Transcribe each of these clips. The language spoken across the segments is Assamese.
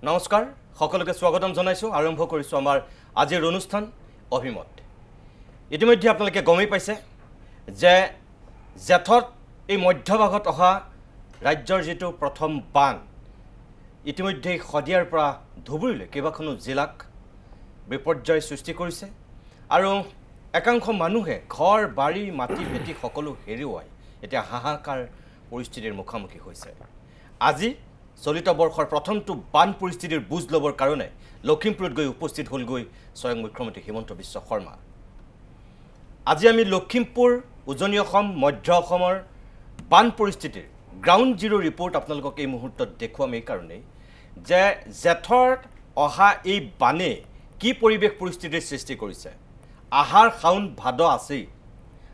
নমস্কাৰ সকলোকে স্বাগতম জনাইছো আৰম্ভ কৰিছো আমাৰ আজিৰ অনুষ্ঠান অভিমত ইতিমধ্যে আপোনালোকে গমেই পাইছে যে জেঠত এই মধ্যভাগত অহা ৰাজ্যৰ যেটো প্ৰথম বান ইতিমধ্যে খদিয়াৰ পৰা ধুবুৰীলৈ কেইবাখনো জিলাক বিপৰ্যয় সৃষ্টি কৰিছে আৰু একাংশ মানুহে ঘৰ বাৰী মাটি ভেটি সকলো হেৰুৱাই এতিয়া হাহাকাৰ পৰিস্থিতিৰ মুখামুখি হৈছে আজি চলিত বৰ্ষৰ প্ৰথমটো বান পৰিস্থিতিৰ বুজ লবৰ কাৰণে লখিমপুৰত গৈ উপস্থিত হলগৈ স্বয়ং মুখ্যমন্ত্ৰী হিমন্ত বিশ্ব শৰ্মা আজি আমি লখিমপুৰ উজনি অসম মধ্য অসমৰ বান পৰিস্থিতিৰ গ্ৰাউণ্ড জিৰো ৰিপৰ্ট আপোনালোকক এই মুহূৰ্তত দেখুৱাম এই কাৰণে যে জেঠৰ অহা এই বানে কি পৰিৱেশ পৰিস্থিতিৰ সৃষ্টি কৰিছে আহাৰ শাওন ভাদ আছে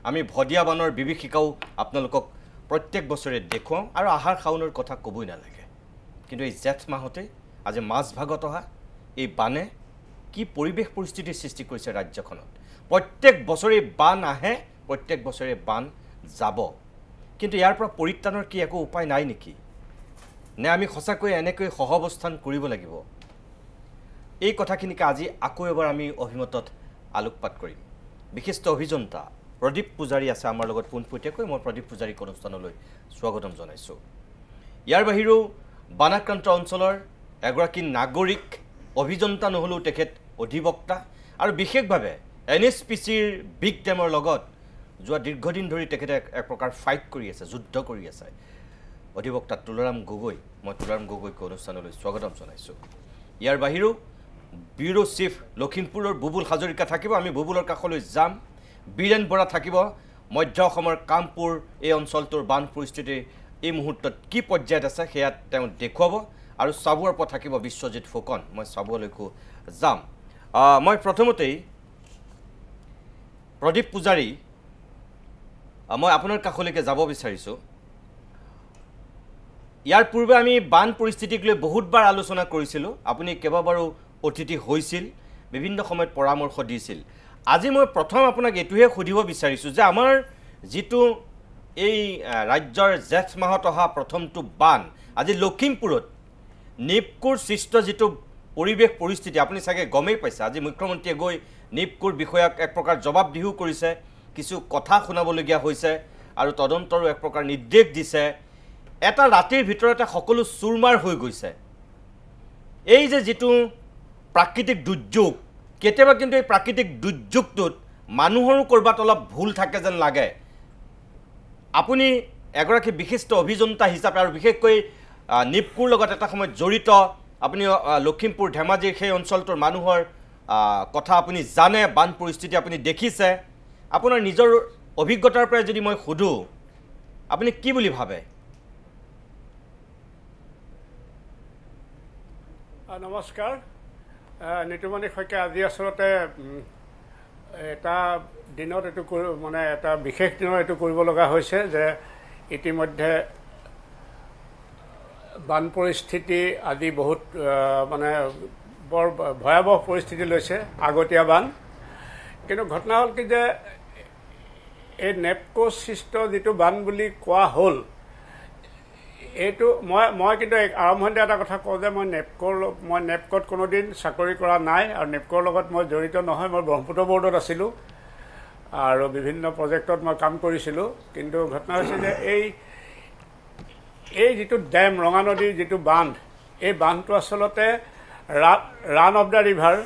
আমি ভদিয়া বানৰ বিভীষিকাও আপোনালোকক প্ৰত্যেক বছৰে দেখুৱাম আৰু আহাৰ শাওনৰ কথা ক'বই নালাগে কিন্তু এই জেঠ মাহতে আজি মাছ ভাগত অহা এই বানে কি পৰিৱেশ পৰিস্থিতিৰ সৃষ্টি কৰিছে ৰাজ্যখনত প্ৰত্যেক বছৰে বান আহে প্ৰত্যেক বছৰে বান যাব কিন্তু ইয়াৰ পৰা পৰিত্ৰাণৰ কি একো উপায় নাই নেকি নে আমি সঁচাকৈ এনেকৈ সহৱস্থান কৰিব লাগিব এই কথাখিনিকে আজি আকৌ এবাৰ আমি অভিমতত আলোকপাত কৰিম বিশিষ্ট অভিযন্তা প্ৰদীপ পূজাৰী আছে আমাৰ লগত পোনপটীয়াকৈ মই প্ৰদীপ পূজাৰীক অনুষ্ঠানলৈ স্বাগতম জনাইছো ইয়াৰ বাহিৰেও বানাক্ৰান্ত অঞ্চলৰ এগৰাকী নাগৰিক অভিযন্তা নহলেও তেখেত অধিবক্তা আৰু বিশেষভাৱে এনএছপিচিৰ বিগ ডেমৰ লগত যোৱা দীৰ্ঘদিন ধৰি তেখেতে এক প্ৰকাৰ ফাইট কৰি আছে যুদ্ধ কৰি আছে অধিবক্তা তুলাৰাম গগৈ মই তুলাৰাম গগৈক অনুষ্ঠানলৈ স্বাগতম জনাইছো ইয়াৰ বাহিৰেও ব্যুৰো চিফ লখিমপুৰৰ বুবুল হাজৰিকা থাকিব আমি বুবুলৰ কাষলৈ যাম বীৰেন বৰা থাকিব মধ্য অসমৰ কামপুৰ এই অঞ্চলটোৰ বান পৰিস্থিতি এই মুহূৰ্তত কি পৰ্যায়ত আছে সেয়া তেওঁ দেখুৱাব আৰু চাবুৱাৰ পৰা থাকিব বিশ্বজিৎ ফুকন মই চাবুৱালৈকো যাম মই প্ৰথমতেই প্ৰদীপ পূজাৰী মই আপোনাৰ কাষলৈকে যাব বিচাৰিছো ইয়াৰ পূৰ্বে আমি বান পৰিস্থিতিক লৈ বহুতবাৰ আলোচনা কৰিছিলোঁ আপুনি কেইবাবাৰো অতিথি হৈছিল বিভিন্ন সময়ত পৰামৰ্শ দিছিল আজি মই প্ৰথম আপোনাক এটোহে সুধিব বিচাৰিছোঁ যে আমাৰ যিটো এই ৰাজ্যৰ জেঠ মাহত অহা প্ৰথমটো বান আজি লখিমপুৰত নিপকুৰ সৃষ্ট যিটো পৰিৱেশ পৰিস্থিতি আপুনি চাগে গমেই পাইছে আজি মুখ্যমন্ত্ৰীয়ে গৈ নিপকুৰ বিষয়াক এক প্ৰকাৰ জবাবদিহিও কৰিছে কিছু কথা শুনাবলগীয়া হৈছে আৰু তদন্তৰো এক প্ৰকাৰ নিৰ্দেশ দিছে এটা ৰাতিৰ ভিতৰতে সকলো চুৰমাৰ হৈ গৈছে এই যে যিটো প্ৰাকৃতিক দুৰ্যোগ কেতিয়াবা কিন্তু এই প্ৰাকৃতিক দুৰ্যোগটোত মানুহৰো কৰবাত অলপ ভুল থাকে যেন লাগে আপুনি এগৰাকী বিশিষ্ট অভিযন্তা হিচাপে আৰু বিশেষকৈ নিপকুৰ লগত এটা সময়ত জড়িত আপুনি লখিমপুৰ ধেমাজিৰ সেই অঞ্চলটোৰ মানুহৰ কথা আপুনি জানে বান পৰিস্থিতি আপুনি দেখিছে আপোনাৰ নিজৰ অভিজ্ঞতাৰ পৰা যদি মই সুধো আপুনি কি বুলি ভাবে নমস্কাৰ নিতুমণি শইকীয়া আজি আচলতে এটা দিনত এইটো মানে এটা বিশেষ দিনত এইটো কৰিব লগা হৈছে যে ইতিমধ্যে বান পৰিস্থিতি আজি বহুত মানে বৰ ভয়াৱহ পৰিস্থিতি লৈছে আগতীয়া বান কিন্তু ঘটনা হ'ল কি যে এই নেপকো সৃষ্ট যিটো বান বুলি কোৱা হ'ল এইটো মই কিন্তু আৰম্ভণিতে এটা কথা কওঁ যে মই নেপকোত কোনোদিন চাকৰি কৰা নাই আৰু নেপকোৰ লগত মই জড়িত নহয় মই ব্ৰহ্মপুত্ৰ বৰ্ডত আছিলোঁ আৰু বিভিন্ন প্ৰজেক্টত মই কাম কৰিছিলোঁ কিন্তু ঘটনা হৈছে যে এই যিটো ডেম ৰঙা নদীৰ যিটো বান্ধ এই বান্ধটো আচলতে ৰান অফ দ্য ৰিভাৰ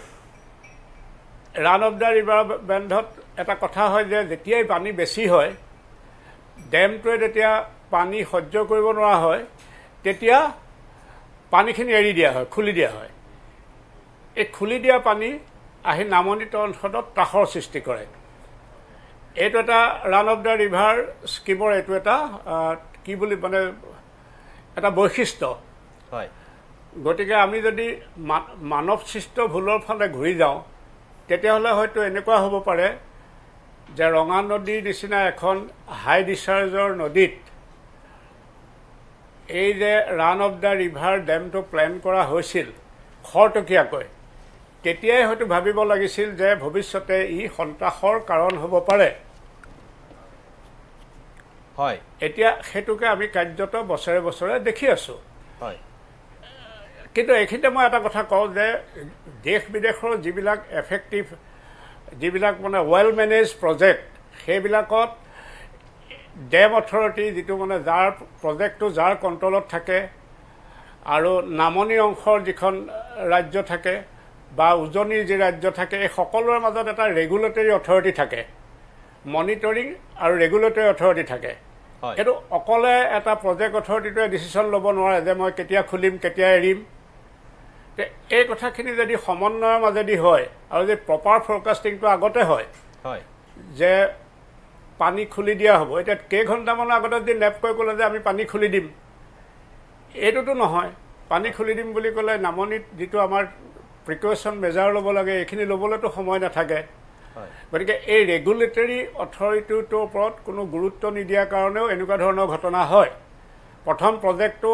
বান্ধত এটা কথা হয় যে যেতিয়াই পানী বেছি হয় ডেমটোৱে যেতিয়া পানী সহ্য কৰিব নোৱাৰা হয় তেতিয়া পানীখিনি এৰি দিয়া হয় খুলি দিয়া হয় এই খুলি দিয়া পানী আহি নামনিত অঞ্চলত ত্ৰাসৰ সৃষ্টি কৰে এইটো এটা ৰান অফ দ্য ৰিভাৰ স্কিমৰ এইটো এটা কি বুলি মানে এটা বৈশিষ্ট্য হয় গতিকে আমি যদি মানৱ সৃষ্ট ভুলৰ ফালে ঘূৰি যাওঁ তেতিয়াহ'লে হয়তো এনেকুৱা হ'ব পাৰে যে ৰঙা নদীৰ নিচিনা এখন হাই ডিচাৰ্জৰ নদীত এই যে ৰান অফ দ্য ৰিভাৰ ডেমটো প্লেন কৰা হৈছিল খৰতকীয়াকৈ তেতিয়াই হয়তো ভাবিব লাগিছিল যে ভৱিষ্যতে ই সন্ত্ৰাসৰ কাৰণ হ'ব পাৰে হয় এতিয়া সেইটোকে আমি কাৰ্যত বছৰে বছৰে দেখি আছোঁ হয় কিন্তু এইখিনিতে মই এটা কথা কওঁ যে দেশ বিদেশৰ যিবিলাক এফেক্টিভ যিবিলাক মানে ৱেল মেনেজ প্ৰজেক্ট সেইবিলাকত ডেম অথৰিটি যিটো মানে যাৰ প্ৰজেক্টটো যাৰ কণ্ট্ৰলত থাকে আৰু নামনি অংশৰ যিখন ৰাজ্য থাকে বা উজনিৰ যি ৰাজ্য থাকে এই সকলোৰে মাজত এটা ৰেগুলেটৰী অথৰিটি থাকে মনিটৰিং আৰু ৰেগুলেটৰী অথৰিটি থাকে এইটো অকলে এটা প্ৰজেক্ট অথৰিটিটোৱে ডিচিশ্যন ল'ব নোৱাৰে যে মই কেতিয়া খুলিম কেতিয়া এৰিম এই কথাখিনি যদি সমন্বয়ৰ মাজেদি হয় আৰু যদি প্ৰপাৰ ফৰকাষ্টিংটো আগতে হয় যে পানী খুলি দিয়া হ'ব এতিয়া কেইঘণ্টামানৰ আগতে যদি নেপকৈ ক'লে যে আমি পানী খুলি দিম এইটোতো নহয় পানী খুলি দিম বুলি ক'লে নামনিত যিটো আমাৰ প্ৰিকশ্যন মেজাৰ ল'ব লাগে এইখিনি ল'বলৈতো সময় নাথাকে গতিকে এই ৰেগুলেটৰী অথৰিটিটোৰ ওপৰত কোনো গুৰুত্ব নিদিয়াৰ কাৰণেও এনেকুৱা ধৰণৰ ঘটনা হয় প্ৰথম প্ৰজেক্টটো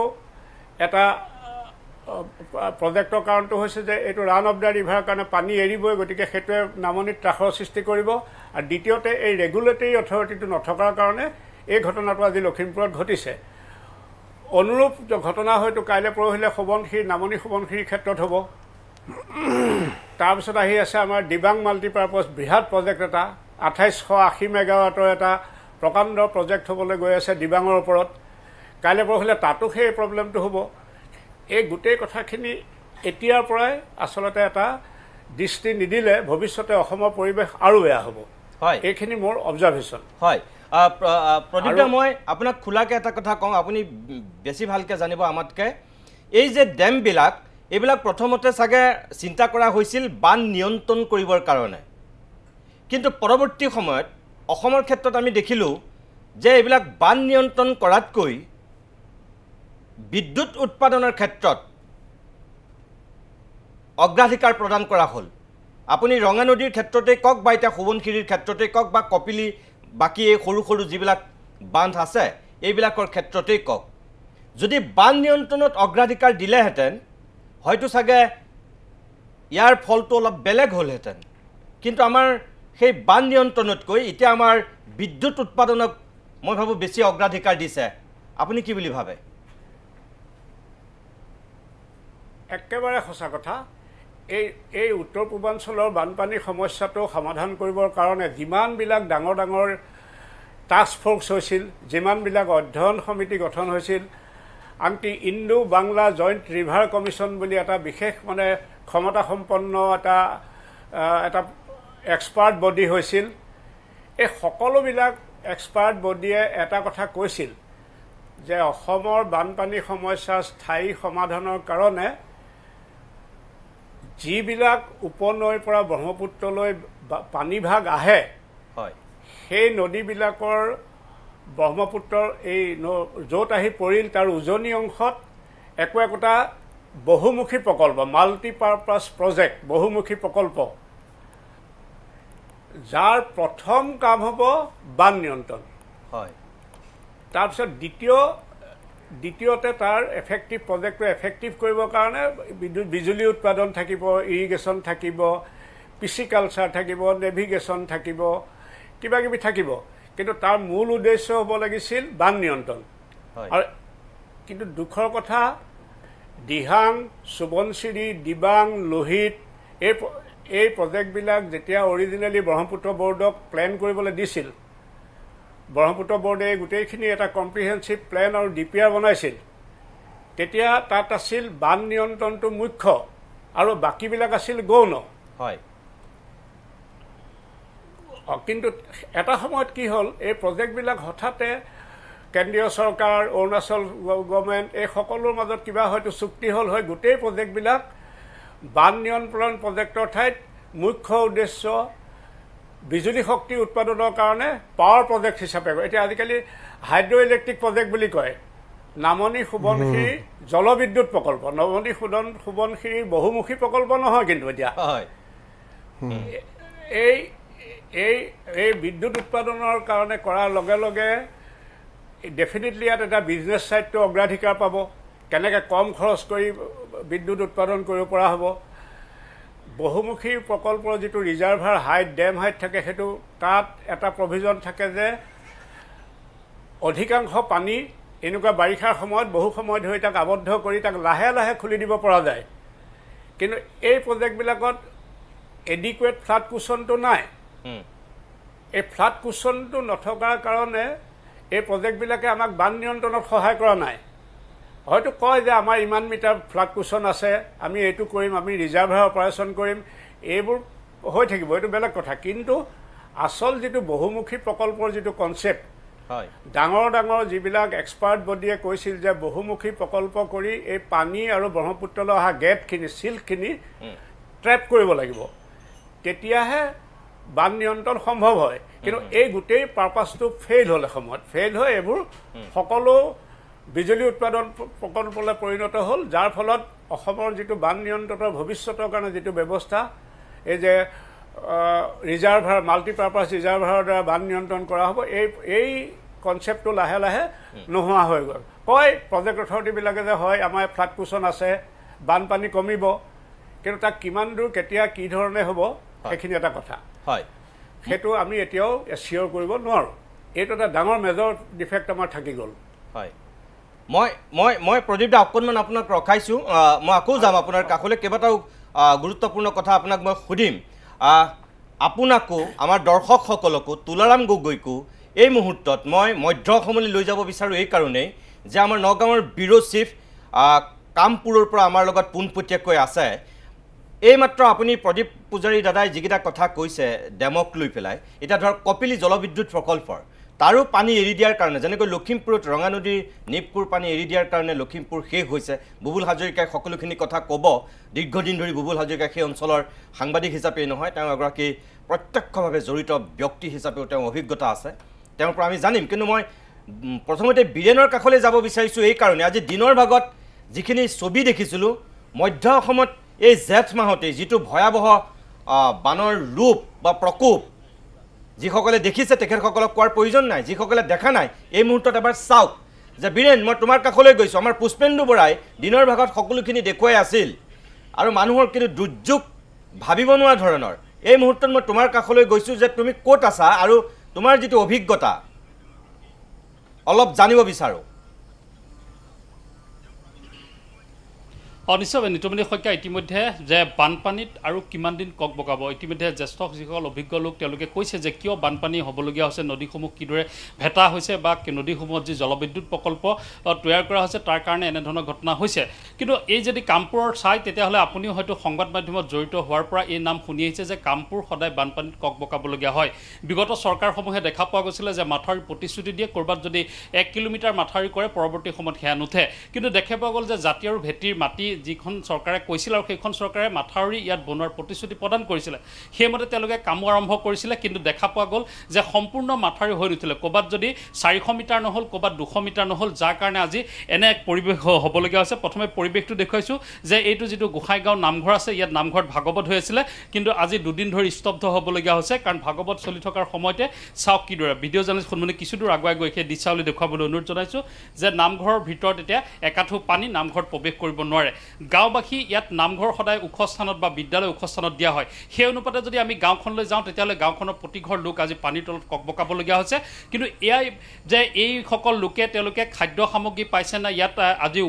এটা প্ৰজেক্টৰ কাৰণটো হৈছে যে এইটো ৰান অফ দ্য ৰিভাৰৰ কাৰণে পানী এৰিবই গতিকে সেইটোৱে নামনিত ত্ৰাসৰ সৃষ্টি কৰিব আৰু দ্বিতীয়তে এই ৰেগুলেটৰী অথৰিটিটো নথকাৰ কাৰণে এই ঘটনাটো আজি লখিমপুৰত ঘটিছে অনুৰূপ ঘটনা হয়তো কাইলৈ পৰহিলে সোৱণশিৰি নামনি সোৱণশিৰিৰ ক্ষেত্ৰত হ'ব তাৰপিছত আহি আছে আমাৰ দিবাং মাল্টিপাৰ্পাছ বৃহৎ প্ৰজেক্ট এটা 2880 মেগাৱাটৰ এটা প্ৰকাণ্ড প্ৰজেক্ট হ'বলৈ গৈ আছে দিবাঙৰ ওপৰত কাইলৈ পৰহিলে তাতো সেই প্ৰব্লেমটো হ'ব এই গোটেই কথাখিনি এতিয়াৰ পৰাই আচলতে এটা দৃষ্টি নিদিলে ভৱিষ্যতে অসমৰ পৰিৱেশ আৰু বেয়া হ'ব এইখিনি মোৰ অবজাৰ্ভেশ্যন হয় প্ৰদীপ মই আপোনাক খোলাকৈ এটা কথা কওঁ আপুনি বেছি ভালকৈ জানিব আমাতকৈ এই যে ডেমবিলাক এইবিলাক প্ৰথমতে চাগে চিন্তা কৰা হৈছিল বান নিয়ন্ত্ৰণ কৰিবৰ কাৰণে কিন্তু পৰৱৰ্তী সময়ত অসমৰ ক্ষেত্ৰত আমি দেখিলোঁ যে এইবিলাক বান নিয়ন্ত্ৰণ কৰাতকৈ বিদ্যুৎ উৎপাদনৰ ক্ষেত্ৰত অগ্ৰাধিকাৰ প্ৰদান কৰা হ'ল আপুনি ৰঙা নদীৰ ক্ষেত্ৰতে কওক বা এতিয়া সোৱণশিৰিৰ ক্ষেত্ৰতে কওক বা কপিলি বাকী এই সৰু সৰু যিবিলাক বান্ধ আছে এইবিলাকৰ ক্ষেত্ৰতেই কওক যদি বান নিয়ন্ত্ৰণত অগ্ৰাধিকাৰ দিলেহেঁতেন হয়তো চাগে ইয়াৰ ফলটো অলপ বেলেগ হ'লহেঁতেন কিন্তু আমাৰ সেই বান নিয়ন্ত্ৰণতকৈ এতিয়া আমাৰ বিদ্যুৎ উৎপাদনক মই ভাবোঁ বেছি অগ্ৰাধিকাৰ দিছে আপুনি কি বুলি ভাবে একেবাৰে সঁচা কথা এই উত্তৰ পূৰ্বাঞ্চলৰ বানপানীৰ সমস্যাটো সমাধান কৰিবৰ কাৰণে যিমানবিলাক ডাঙৰ ডাঙৰ টাস্ক ফ'ৰ্চ হৈছিল যিমানবিলাক অধ্যয়ন সমিতি গঠন হৈছিল আনকি Indo Bangla joint river commission বুলি এটা বিশেষ মানে ক্ষমতাসম্পন্ন এটা এক্সপাৰ্ট বডি হৈছিল এই সকলোবিলাক এক্সপাৰ্ট বডিয়ে এটা কথা কৈছিল যে অসমৰ বানপানীৰ সমস্যাৰ স্থায়ী সমাধানৰ কাৰণে যিবিলাক উপনৈৰ পৰা ব্ৰহ্মপুত্ৰলৈ পানীভাগ আহে সেই নদীবিলাকৰ ব্ৰহ্মপুত্ৰৰ এই য'ত আহি পৰিল তাৰ উজনি অংশত একোটা বহুমুখী প্ৰকল্প মাল্টিপাৰ্পাছ প্ৰজেক্ট বহুমুখী প্ৰকল্প যাৰ প্ৰথম কাম হ'ব বান নিয়ন্ত্ৰণ তাৰপিছত দ্বিতীয়তে তাৰ এফেক্টিভ প্ৰজেক্টটো এফেক্টিভ কৰিবৰ কাৰণে বিজুলী উৎপাদন থাকিব ইৰিগেশ্যন থাকিব পিচিকালচাৰ থাকিব নেভিগেশ্যন থাকিব কিবা কিবি থাকিব কিন্তু তাৰ মূল উদ্দেশ্য হ'ব লাগিছিল বান নিয়ন্ত্ৰণ আৰু কিন্তু দুখৰ কথা দিহাং সোৱণশিৰি দিবাং লোহিত এই প্ৰজেক্টবিলাক যেতিয়া অৰিজিনেলি ব্ৰহ্মপুত্ৰ বৰ্ডক প্লেন কৰিবলৈ দিছিল ব্ৰহ্মপুত্ৰ বৰ্ডে গোটেইখিনি এটা কম্প্ৰিহেনচিভ প্লেন আৰু ডিপিআৰ বনাইছিল তেতিয়া তাত আছিল বান নিয়ন্ত্ৰণটো মুখ্য আৰু বাকীবিলাক আছিল গৌণ কিন্তু এটা সময়ত কি হ'ল এই প্ৰজেক্টবিলাক হঠাতে কেন্দ্ৰীয় চৰকাৰ অৰুণাচল গভৰ্ণমেণ্ট এই সকলোৰ মাজত কিবা হয়তো চুক্তি হ'ল হয় গোটেই প্ৰজেক্টবিলাক বান নিয়ন্ত্ৰণ প্ৰজেক্টৰ ঠাইত মুখ্য উদ্দেশ্য বিজুলী শক্তি উৎপাদনৰ কাৰণে পাৱাৰ প্ৰজেক্ট হিচাপে কয় এতিয়া আজিকালি হাইড্ৰ ইলেক্ট্ৰিক প্ৰজেক্ট বুলি কয় নামনি সোৱণশিৰি জলবিদ্যুৎ প্ৰকল্প নামনি সোৱণশিৰিৰ বহুমুখী প্ৰকল্প নহয় কিন্তু এতিয়া এই বিদ্যুৎ উৎপাদনৰ কাৰণে কৰাৰ লগে লগে ডেফিনেটলি ইয়াত এটা বিজনেছ ছাইডটো অগ্ৰাধিকাৰ পাব কেনেকৈ কম খৰচ কৰি বিদ্যুৎ উৎপাদন কৰিব পৰা হ'ব বহুমুখী প্ৰকল্পৰ যিটো ৰিজাৰ্ভাৰ হাইট ডেম হাইট থাকে সেইটো তাত এটা প্ৰভিজন থাকে যে অধিকাংশ পানী এনেকুৱা বাৰিষাৰ সময়ত বহু সময় ধৰি তাক আবদ্ধ কৰি তাক লাহে লাহে খুলি দিব পৰা যায় কিন্তু এই প্ৰজেক্টবিলাকত এডিকুৱেট ফ্লাড কুশ্যনটো নাই এই ফ্লাড কুশ্যনটো নথকাৰ কাৰণে এই প্ৰজেক্টবিলাকে আমাক বান নিয়ন্ত্ৰণত সহায় কৰা নাই হয়তো কয় যে আমাৰ ইমান মিটাৰ ফ্লাড কুশ্যন আছে আমি এইটো কৰিম আমি ৰিজাৰ্ভাৰ অপাৰেশ্যন কৰিম এইবোৰ হৈ থাকিব এইটো বেলেগ কথা কিন্তু আচল যিটো বহুমুখী প্ৰকল্পৰ যিটো কনচেপ্ট ডাঙৰ ডাঙৰ যিবিলাক এক্সপাৰ্ট বডিয়ে কৈছিল যে বহুমুখী প্ৰকল্প কৰি এই পানী আৰু ব্ৰহ্মপুত্ৰলৈ অহা গেটখিনি চিল্কখিনি ট্ৰেপ কৰিব লাগিব তেতিয়াহে বান নিয়ন্ত্ৰণ সম্ভৱ হয় কিন্তু এই গোটেই পাৰপাছটো ফেইল হ'ল এসময়ত ফেইল হৈ এইবোৰ সকলো বিজুলী উৎপাদন প্ৰকল্পলৈ পৰিণত হ'ল যাৰ ফলত অসমৰ যিটো বান নিয়ন্ত্ৰণৰ ভৱিষ্যতৰ কাৰণে যিটো ব্যৱস্থা এই যে ৰিজাৰ্ভাৰ মাল্টিপাৰপাছ ৰিজাৰ্ভাৰৰ দ্বাৰা বান নিয়ন্ত্ৰণ কৰা হ'ব এই কনচেপ্টটো লাহে লাহে নোহোৱা হৈ গ'ল কয় প্ৰজেক্ট অথৰিটিবিলাকে যে হয় আমাৰ ফ্লাড কুশ্যন আছে বানপানী কমিব কিন্তু তাক কিমান দূৰ কেতিয়া কি ধৰণে হ'ব সেইখিনি এটা কথা হয় সেইটো আমি এতিয়াও এচিয়ৰ কৰিব নোৱাৰোঁ এইটো এটা ডাঙৰ মেজৰ ডিফেক্ট আমাৰ থাকি গ'ল হয় মই প্ৰদীপ দা অকণমান আপোনাক ৰখাইছোঁ মই আকৌ যাম আপোনাৰ কাষলৈ কেইবাটাও গুৰুত্বপূৰ্ণ কথা আপোনাক মই সুধিম আপোনাকো আমাৰ দৰ্শকসকলকো তুলাৰাম গগৈকো এই মুহূৰ্তত মই মধ্য অসমলৈ লৈ যাব বিচাৰোঁ এই কাৰণেই যে আমাৰ নগাঁৱৰ ব্যুৰো চিফ কামপুৰৰ পৰা আমাৰ লগত পোনপটীয়াকৈ আছে এইমাত্ৰ আপুনি প্ৰদীপ পূজাৰী দাদাই যিকেইটা কথা কৈছে ডেমক লৈ পেলাই এতিয়া ধৰক কপিলী জলবিদ্যুৎ প্ৰকল্পৰ তাৰো পানী এৰি দিয়াৰ কাৰণে যেনেকৈ লখিমপুৰত ৰঙা নদীৰ নিপকুৰ পানী এৰি দিয়াৰ কাৰণে লখিমপুৰ শেষ হৈছে বুবুল হাজৰিকাই সকলোখিনি কথা ক'ব দীৰ্ঘদিন ধৰি বুবুল হাজৰিকা সেই অঞ্চলৰ সাংবাদিক হিচাপেই নহয় তেওঁ এগৰাকী প্ৰত্যক্ষভাৱে জড়িত ব্যক্তি হিচাপেও তেওঁ অভিজ্ঞতা আছে তেওঁৰ পৰা আমি জানিম কিন্তু মই প্ৰথমতে বীৰেণৰ কাষলৈ যাব বিচাৰিছোঁ এই কাৰণে আজি দিনৰ ভাগত যিখিনি ছবি দেখিছিলোঁ মধ্য অসমত এই জেঠ মাহতে যিটো ভয়াৱহ বানৰ ৰূপ বা প্ৰকোপ যিসকলে দেখিছে তেখেতসকলক কোৱাৰ প্ৰয়োজন নাই যিসকলে দেখা নাই এই মুহূৰ্তত এবাৰ চাওক যে বীৰেণ মই তোমাৰ কাষলৈ গৈছোঁ আমাৰ পুষ্পেন্দু বৰাই দিনৰ ভাগত সকলোখিনি দেখুৱাই আছিল আৰু মানুহৰ কিন্তু দুৰ্যোগ ভাবিব নোৱাৰা ধৰণৰ এই মুহূৰ্তত মই তোমাৰ কাষলৈ গৈছোঁ যে তুমি ক'ত আছা আৰু তোমাৰ যিটো অভিজ্ঞতা অলপ জানিব বিচাৰোঁ নিশ্চয় নিতুমণি শইকীয়া ইতিমধ্যে যে বানপানীত আৰু কিমান দিন কক বকাব ইতিমধ্যে জ্যেষ্ঠ যিসকল অভিজ্ঞ লোক তেওঁলোকে কৈছে যে কিয় বানপানী হ'বলগীয়া হৈছে নদীসমূহ কিদৰে ভেটা হৈছে বা নদীসমূহত যি জলবিদ্যুৎ প্ৰকল্প তৈয়াৰ কৰা হৈছে তাৰ কাৰণে এনেধৰণৰ ঘটনা হৈছে কিন্তু এই যদি কামপুৰৰ চাই তেতিয়াহ'লে আপুনিও হয়তো সংবাদ মাধ্যমত জড়িত হোৱাৰ পৰা এই নাম শুনি আহিছে যে কামপুৰ সদায় বানপানীত কক বকাবলগীয়া হয় বিগত চৰকাৰসমূহে দেখা পোৱা গৈছিলে যে মাথাউৰি প্ৰতিশ্ৰুতি দিয়ে ক'ৰবাত যদি 1 কিলোমিটাৰ মাথাউৰি কৰে পৰৱৰ্তী সময়ত সেয়া নুঠে কিন্তু দেখা পোৱা গ'ল যে জাতি আৰু ভেটিৰ মাটি যিখন চৰকাৰে কৈছিল আৰু সেইখন চৰকাৰে মাথাউৰি ইয়াত বনোৱাৰ প্ৰতিশ্ৰুতি প্ৰদান কৰিছিলে সেইমতে তেওঁলোকে কাম আৰম্ভ কৰিছিলে কিন্তু দেখা পোৱা গ'ল যে সম্পূৰ্ণ মাথাউৰি হৈ নুঠিলে ক'ৰবাত যদি 400 মিটাৰ নহ'ল ক'ৰবাত 200 মিটাৰ নহ'ল যাৰ কাৰণে আজি এনে এক পৰিৱেশ হ'বলগীয়া হৈছে প্ৰথমে পৰিৱেশটো দেখুৱাইছোঁ যে এইটো যিটো গোসাইগাঁও নামঘৰ আছে ইয়াত নামঘৰত ভাগৱত হৈ আছিলে কিন্তু আজি দুদিন ধৰি স্তব্ধ হ'বলগীয়া হৈছে কাৰণ ভাগৱত চলি থকাৰ সময়তে চাওক কিদৰে ভিডিঅ' জাৰ্নেলিষ্ট সোণমণি কিছু দূৰ আগুৱাই গৈ সেই দৃশ্যাৱলী দেখুৱাবলৈ অনুৰোধ জনাইছোঁ যে নামঘৰৰ ভিতৰত এতিয়া একাঠু পানী নামঘৰত প্ৰৱেশ কৰিব নোৱাৰে গাঁওবাসী ইয়াত নামঘৰ সদায় ওখ স্থানত বা বিদ্যালয় ওখ স্থানত দিয়া হয় সেই অনুপাতে যদি আমি গাঁওখনলৈ যাওঁ তেতিয়াহ'লে গাঁওখনৰ প্ৰতিঘৰ লোক আজি পানীৰ তলত ককবকাবলগীয়া হৈছে কিন্তু এয়াই যে এইসকল লোকে তেওঁলোকে খাদ্য সামগ্ৰী পাইছে না ইয়াত আজি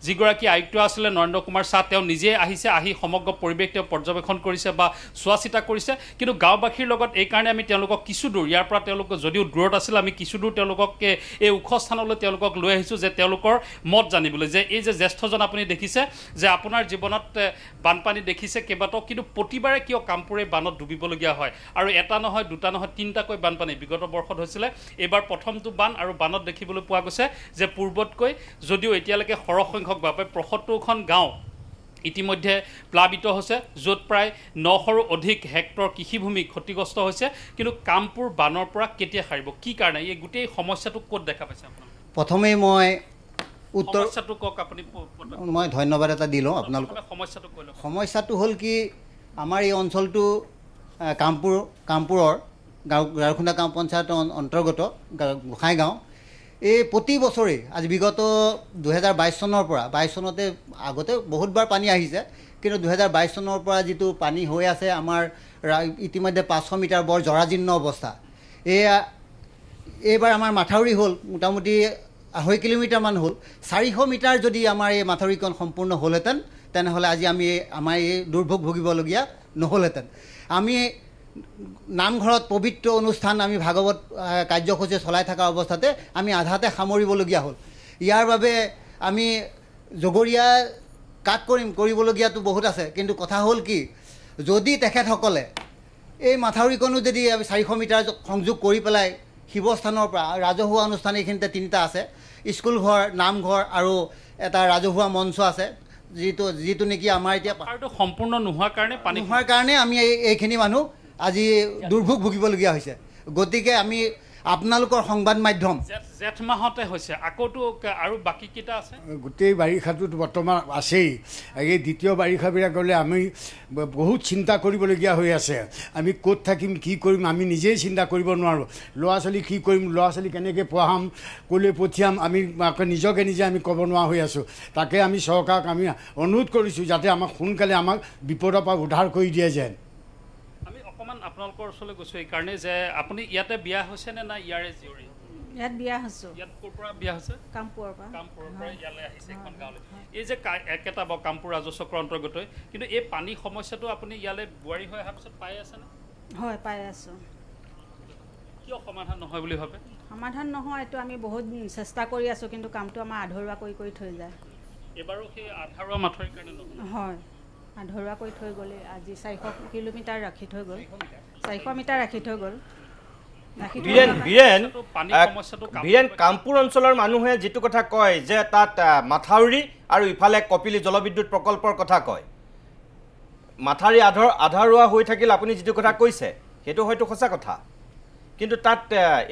যিগৰাকী আয়ুক্ত আছিলে নৰেন্দ্ৰ কুমাৰ শ্বাহ তেওঁ নিজে আহিছে আহি সমগ্ৰ পৰিৱেশ তেওঁ পৰ্যবেক্ষণ কৰিছে বা চোৱা চিতা কৰিছে কিন্তু গাঁওবাসীৰ লগত এইকাৰণে আমি তেওঁলোকক কিছু দূৰ ইয়াৰ পৰা তেওঁলোক যদিও দূৰত আছিল আমি কিছু দূৰ তেওঁলোকক এই ওখ স্থানলৈ তেওঁলোকক লৈ আহিছোঁ যে তেওঁলোকৰ মত জানিবলৈ যে এই যে জ্যেষ্ঠজন আপুনি দেখিছে যে আপোনাৰ জীৱনত বানপানী দেখিছে কেইবাটাও কিন্তু প্ৰতিবাৰে কিয় কামপুৰে বানত ডুবিবলগীয়া হয় আৰু এটা নহয় দুটা নহয় তিনিটাকৈ বানপানী বিগত বৰ্ষত হৈছিলে এইবাৰ প্ৰথমটো বান আৰু বানত দেখিবলৈ পোৱা গৈছে যে পূৰ্বতকৈ যদিও এতিয়ালৈকে সৰহ সংখ্যক বাবে ৭৫খন গাঁও ইতিমধ্যে প্লাবিত হৈছে য'ত প্ৰায় ৯০০ৰো অধিক হেক্টৰ কৃষিভূমি ক্ষতিগ্ৰস্ত হৈছে কিন্তু কামপুৰ বানৰ পৰা কেতিয়া সাৰিব কি কাৰণে এই গোটেই সমস্যাটো ক'ত দেখা পাইছে আপোনালোকে প্ৰথমেই মই সমস্যাটো কওক আপুনি মই ধন্যবাদ এটা দিলোঁ আপোনালোকক সমস্যাটো হ'ল কি আমাৰ এই অঞ্চলটো কামপুৰৰ গাঁওখুন্দা গাঁও পঞ্চায়তৰ অন্তৰ্গত গোসাইগাঁও এই প্ৰতি বছৰেই আজি বিগত 2022 চনৰ পৰা 22 চনতে আগতে বহুতবাৰ পানী আহিছে কিন্তু 2022 চনৰ পৰা যিটো পানী হৈ আছে আমাৰ ইতিমধ্যে 500 মিটাৰ বৰ জৰাজীৰ্ণ অৱস্থা এইবাৰ আমাৰ মাথাউৰি হ'ল মোটামুটি 2.5 কিলোমিটাৰমান হ'ল 400 মিটাৰ যদি আমাৰ এই মাথাউৰিখন সম্পূৰ্ণ হ'লহেঁতেন তেনেহ'লে আজি আমি আমাৰ এই দুৰ্ভোগ ভুগিবলগীয়া নহ'লহেঁতেন আমি নামঘৰত পবিত্ৰ অনুষ্ঠান আমি ভাগৱত কাৰ্যসূচী চলাই থকা অৱস্থাতে আমি আধাতে সামৰিবলগীয়া হ'ল ইয়াৰ বাবে আমি জগৰীয়া কাক কৰিবলগীয়াতো বহুত আছে কিন্তু কথা হ'ল কি যদি তেখেতসকলে এই মাথাউৰিখনো যদি 400 মিটাৰ সংযোগ কৰি পেলাই শিৱস্থানৰ পৰা ৰাজহুৱা অনুষ্ঠান এইখিনিতে 3টা আছে স্কুল ঘৰ নামঘৰ আৰু এটা ৰাজহুৱা মঞ্চ আছে যিটো নেকি আমাৰ এতিয়া সম্পূৰ্ণ নোহোৱাৰ কাৰণে আমি এইখিনি মানুহ আজি দুৰ্ভোগ ভুগিবলগীয়া হৈছে গতিকে আমি আপোনালোকৰ সংবাদ মাধ্যম জেঠ মাহতে হৈছে আকৌতো আৰু বাকী কেইটা আছে গোটেই বাৰিষাটোত বৰ্তমান আছেই এই দ্বিতীয় বাৰিষাবিলাকলৈ আমি বহুত চিন্তা কৰিবলগীয়া হৈ আছে আমি ক'ত থাকিম কি কৰিম আমি নিজেই চিন্তা কৰিব নোৱাৰোঁ ল'ৰা ছোৱালী কি কৰিম ল'ৰা ছোৱালী কেনেকৈ পঢ়াম ক'লৈ পঠিয়াম আমি নিজকে নিজে আমি ক'ব নোৱাৰা হৈ আছোঁ তাকে আমি চৰকাৰক আমি অনুৰোধ কৰিছোঁ যাতে আমাক সোনকালে আমাক বিপদৰ পৰা উদ্ধাৰ কৰি দিয়ে যেন আপোনালোকৰ ওচৰলৈ গৈছোঁ এইকাৰণে যে আপুনি ইয়াতে বিয়া হৈছে নে না ইয়াৰে জীয়ৰী ইয়াত বিয়া হৈছোঁ ইয়াত ক'ৰ পৰা বিয়া হৈছে কামপুৰৰ পৰা ইয়ালৈ আহিছে এখন গাঁৱলৈ এই যে একেটা কামপুৰ ৰাজচক্ৰৰ অন্তৰ্গতই কিন্তু এই পানী সমস্যাটো আপুনি ইয়ালৈ বোৱাৰী হৈ অহাৰ পিছত পাই আছেনে হয় পাই আছোঁ কিয় সমাধান নহয় বুলি ভাবে সমাধান নহয় এইটো আমি বহুত চেষ্টা কৰি আছোঁ কিন্তু কামটো আমাৰ আধৰুৱা কৰি থৈ যায় এবাৰো সেই আধৰুৱা মাথাউৰিৰ কাৰণে নহয় হয় আধৰুৱা কৰি থৈ গ'লে আজি 400 কিলোমিটাৰ ৰাখি থৈ গ'ল 400 মিটাৰ ৰাখি থৈ গ'ল বীৰেন কামপুৰ অঞ্চলৰ মানুহে যিটো কথা কয় যে তাত মাথাউৰি আৰু ইফালে কপিলী জলবিদ্যুৎ প্ৰকল্পৰ কথা কয় মাথাউৰি আধৰুৱা হৈ থাকিল আপুনি যিটো কথা কৈছে সেইটো হয়তো সঁচা কথা কিন্তু তাত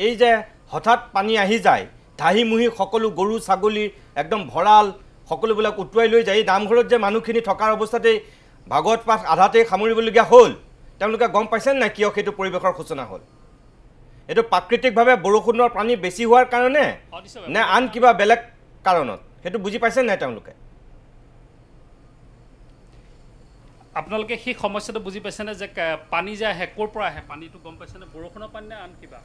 এই যে হঠাৎ পানী আহি যায় ধাহিমুহি সকলো গৰু ছাগলী একদম ভঁৰাল সকলোবিলাক উটুৱাই লৈ যায় নামঘৰত যে মানুহখিনি থকাৰ অৱস্থাতে ভাগৱত পাঠ আধাতে সামৰিবলগীয়া হ'ল তেওঁলোকে গম পাইছে নাই কিয় সেইটো পৰিৱেশৰ সূচনা হ'ল এইটো প্ৰাকৃতিকভাৱে বৰষুণৰ পানী বেছি হোৱাৰ কাৰণে নে আন কিবা বেলেগ কাৰণত সেইটো বুজি পাইছে নাই তেওঁলোকে আপোনালোকে সেই সমস্যাটো বুজি পাইছেনে যে পানী যে আহে ক'ৰ পৰা আহে পানীটো গম পাইছেনে বৰষুণৰ পানী নে আন কিবা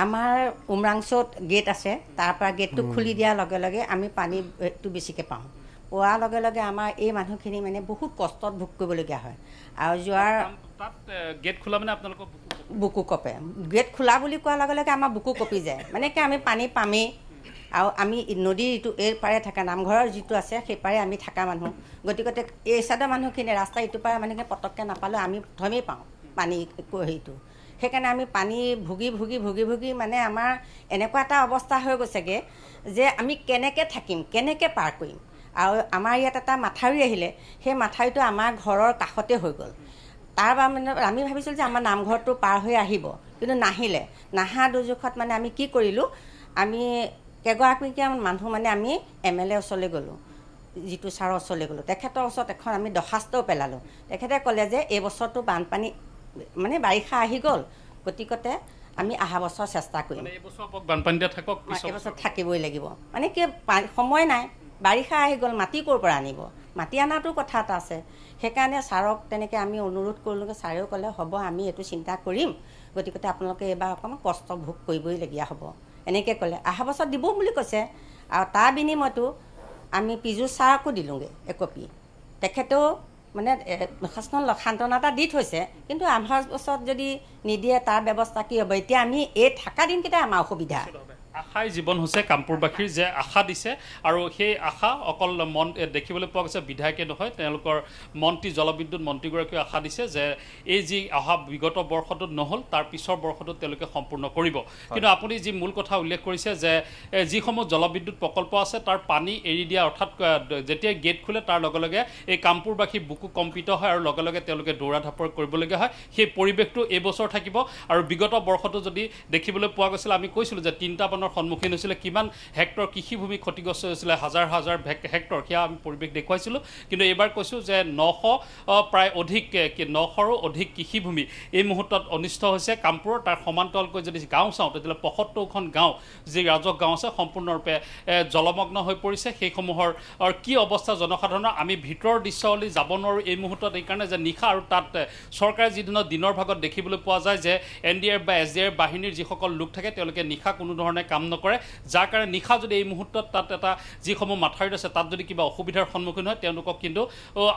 আমাৰ উমৰাংচত গেট আছে তাৰ পৰা গেটটো খুলি দিয়াৰ লগে লগে আমি পানীটো বেছিকৈ পাওঁ পোৱাৰ লগে লগে আমাৰ এই মানুহখিনি মানে বহুত কষ্টত ভোগ কৰিবলগীয়া হয় আৰু যোৱাৰ তাত গেট খোলা মানে আপোনালোকৰ বুকু কপে গেট খোলা বুলি কোৱাৰ লগে লগে আমাৰ বুকু কপি যায় মানে কি আমি পানী পামেই আৰু আমি নদীৰ ইটো এই পাৰে থকা নামঘৰৰ যিটো আছে সেই পাৰে আমি থকা মানুহ গতিকে এই চাইডৰ মানুহখিনি ৰাস্তা ইটো পাৰে মানুহখিনি পটককৈ নাপালেও আমি প্ৰথমেই পাওঁ পানী হেৰিটো সেইকাৰণে আমি পানী ভুগি মানে আমাৰ এনেকুৱা এটা অৱস্থা হৈ গৈছেগৈ যে আমি কেনেকৈ থাকিম কেনেকৈ পাৰ কৰিম আৰু আমাৰ ইয়াত এটা মাথাউৰি আহিলে সেই মাথাউৰিটো আমাৰ ঘৰৰ কাষতে হৈ গ'ল তাৰ মানে আমি ভাবিছিলোঁ যে আমাৰ নামঘৰটো পাৰ হৈ আহিব কিন্তু নাহিলে নাহা দুৰ্যোগত মানে আমি কি কৰিলোঁ আমি কেইগৰাকীমান মানুহ মানে আমি MLA ওচৰলৈ গ'লোঁ যিটো ছাৰৰ ওচৰলৈ গ'লোঁ তেখেতৰ ওচৰত এখন আমি দৰ্খাস্তও পেলালোঁ তেখেতে ক'লে যে এই বছৰটো বানপানী মানে বাৰিষা আহি গ'ল গতিকতে আমি অহা বছৰ চেষ্টা কৰিম এইবছৰ থাকিবই লাগিব মানে কি সময় নাই বাৰিষা আহি গ'ল মাটি ক'ৰ পৰা আনিব মাটি অনাটো কথা এটা আছে সেইকাৰণে ছাৰক তেনেকৈ আমি অনুৰোধ কৰিলোঁগৈ ছাৰেও ক'লে হ'ব আমি এইটো চিন্তা কৰিম গতিকে আপোনালোকে এইবাৰ অকণমান কষ্ট ভোগ কৰিবইলগীয়া হ'ব এনেকৈ ক'লে অহা বছৰ দিব বুলি কৈছে আৰু তাৰ বিনিময়তো আমি পীযুষ ছাৰকো দিলোঁগৈ একপি তেখেতেও মানে সান্তনা এটা দি থৈছে কিন্তু আমাৰ বছৰত যদি নিদিয়ে তাৰ ব্যৱস্থা কি হ'ব এতিয়া আমি এই থকা দিনকেইটা আমাৰ অসুবিধা আশাই জীৱন হৈছে কামপুৰবাসীৰ যে আশা দিছে আৰু সেই আশা অকল মন দেখিবলৈ পোৱা গৈছে বিধায়কে নহয় তেওঁলোকৰ মন্ত্ৰী জলবিদ্যুৎ মন্ত্ৰীগৰাকীয়ে আশা দিছে যে এই যি অহা বিগত বৰ্ষটোত নহ'ল তাৰ পিছৰ বৰ্ষটোত তেওঁলোকে সম্পূৰ্ণ কৰিব কিন্তু আপুনি যি মূল কথা উল্লেখ কৰিছে যে যিসমূহ জলবিদ্যুৎ প্ৰকল্প আছে তাৰ পানী এৰি দিয়া অৰ্থাৎ যেতিয়া গেট খোলে তাৰ লগে লগে এই কামপুৰবাসী বুকু কম্পিত হয় আৰু লগে লগে তেওঁলোকে দৌৰা ধাপৰ কৰিবলগীয়া হয় সেই পৰিৱেশটো এইবছৰ থাকিব আৰু বিগত বৰ্ষটো যদি দেখিবলৈ পোৱা গৈছিল আমি কৈছিলোঁ যে 3টা সন্মুখীন হৈছিলে কিমান হেক্টৰ কৃষিভূমি ক্ষতিগ্ৰস্ত হৈছিলে হাজাৰ হেক্টৰ সেয়া আমি পৰিৱেশ দেখুৱাইছিলোঁ কিন্তু এইবাৰ কৈছোঁ যে 900 প্ৰায় অধিক 900ৰো অধিক কৃষিভূমি এই মুহূৰ্তত অনিষ্ট হৈছে কামপুৰৰ তাৰ সমান্তৰালকৈ যদি গাঁও চাওঁ তেতিয়াহ'লে 75খন গাঁও যি ৰাজহ গাঁও আছে সম্পূৰ্ণৰূপে জলমগ্ন হৈ পৰিছে সেইসমূহৰ কি অৱস্থা জনসাধাৰণৰ আমি ভিতৰৰ দৃশ্যলৈ যাব নোৱাৰোঁ এই মুহূৰ্তত এইকাৰণে যে নিশা আৰু তাত চৰকাৰে যিদিনৰ দিনৰ ভাগত দেখিবলৈ পোৱা যায় যে NDRF বা SDRF বাহিনীৰ যিসকল লোক থাকে তেওঁলোকে নিশা কোনো ধৰণে কাম নকৰে যাৰ কাৰণে নিশা যদি এই মুহূৰ্তত তাত এটা যিসমূহ মাথাউৰিত আছে তাত যদি কিবা অসুবিধাৰ সন্মুখীন হয় তেওঁলোকক কিন্তু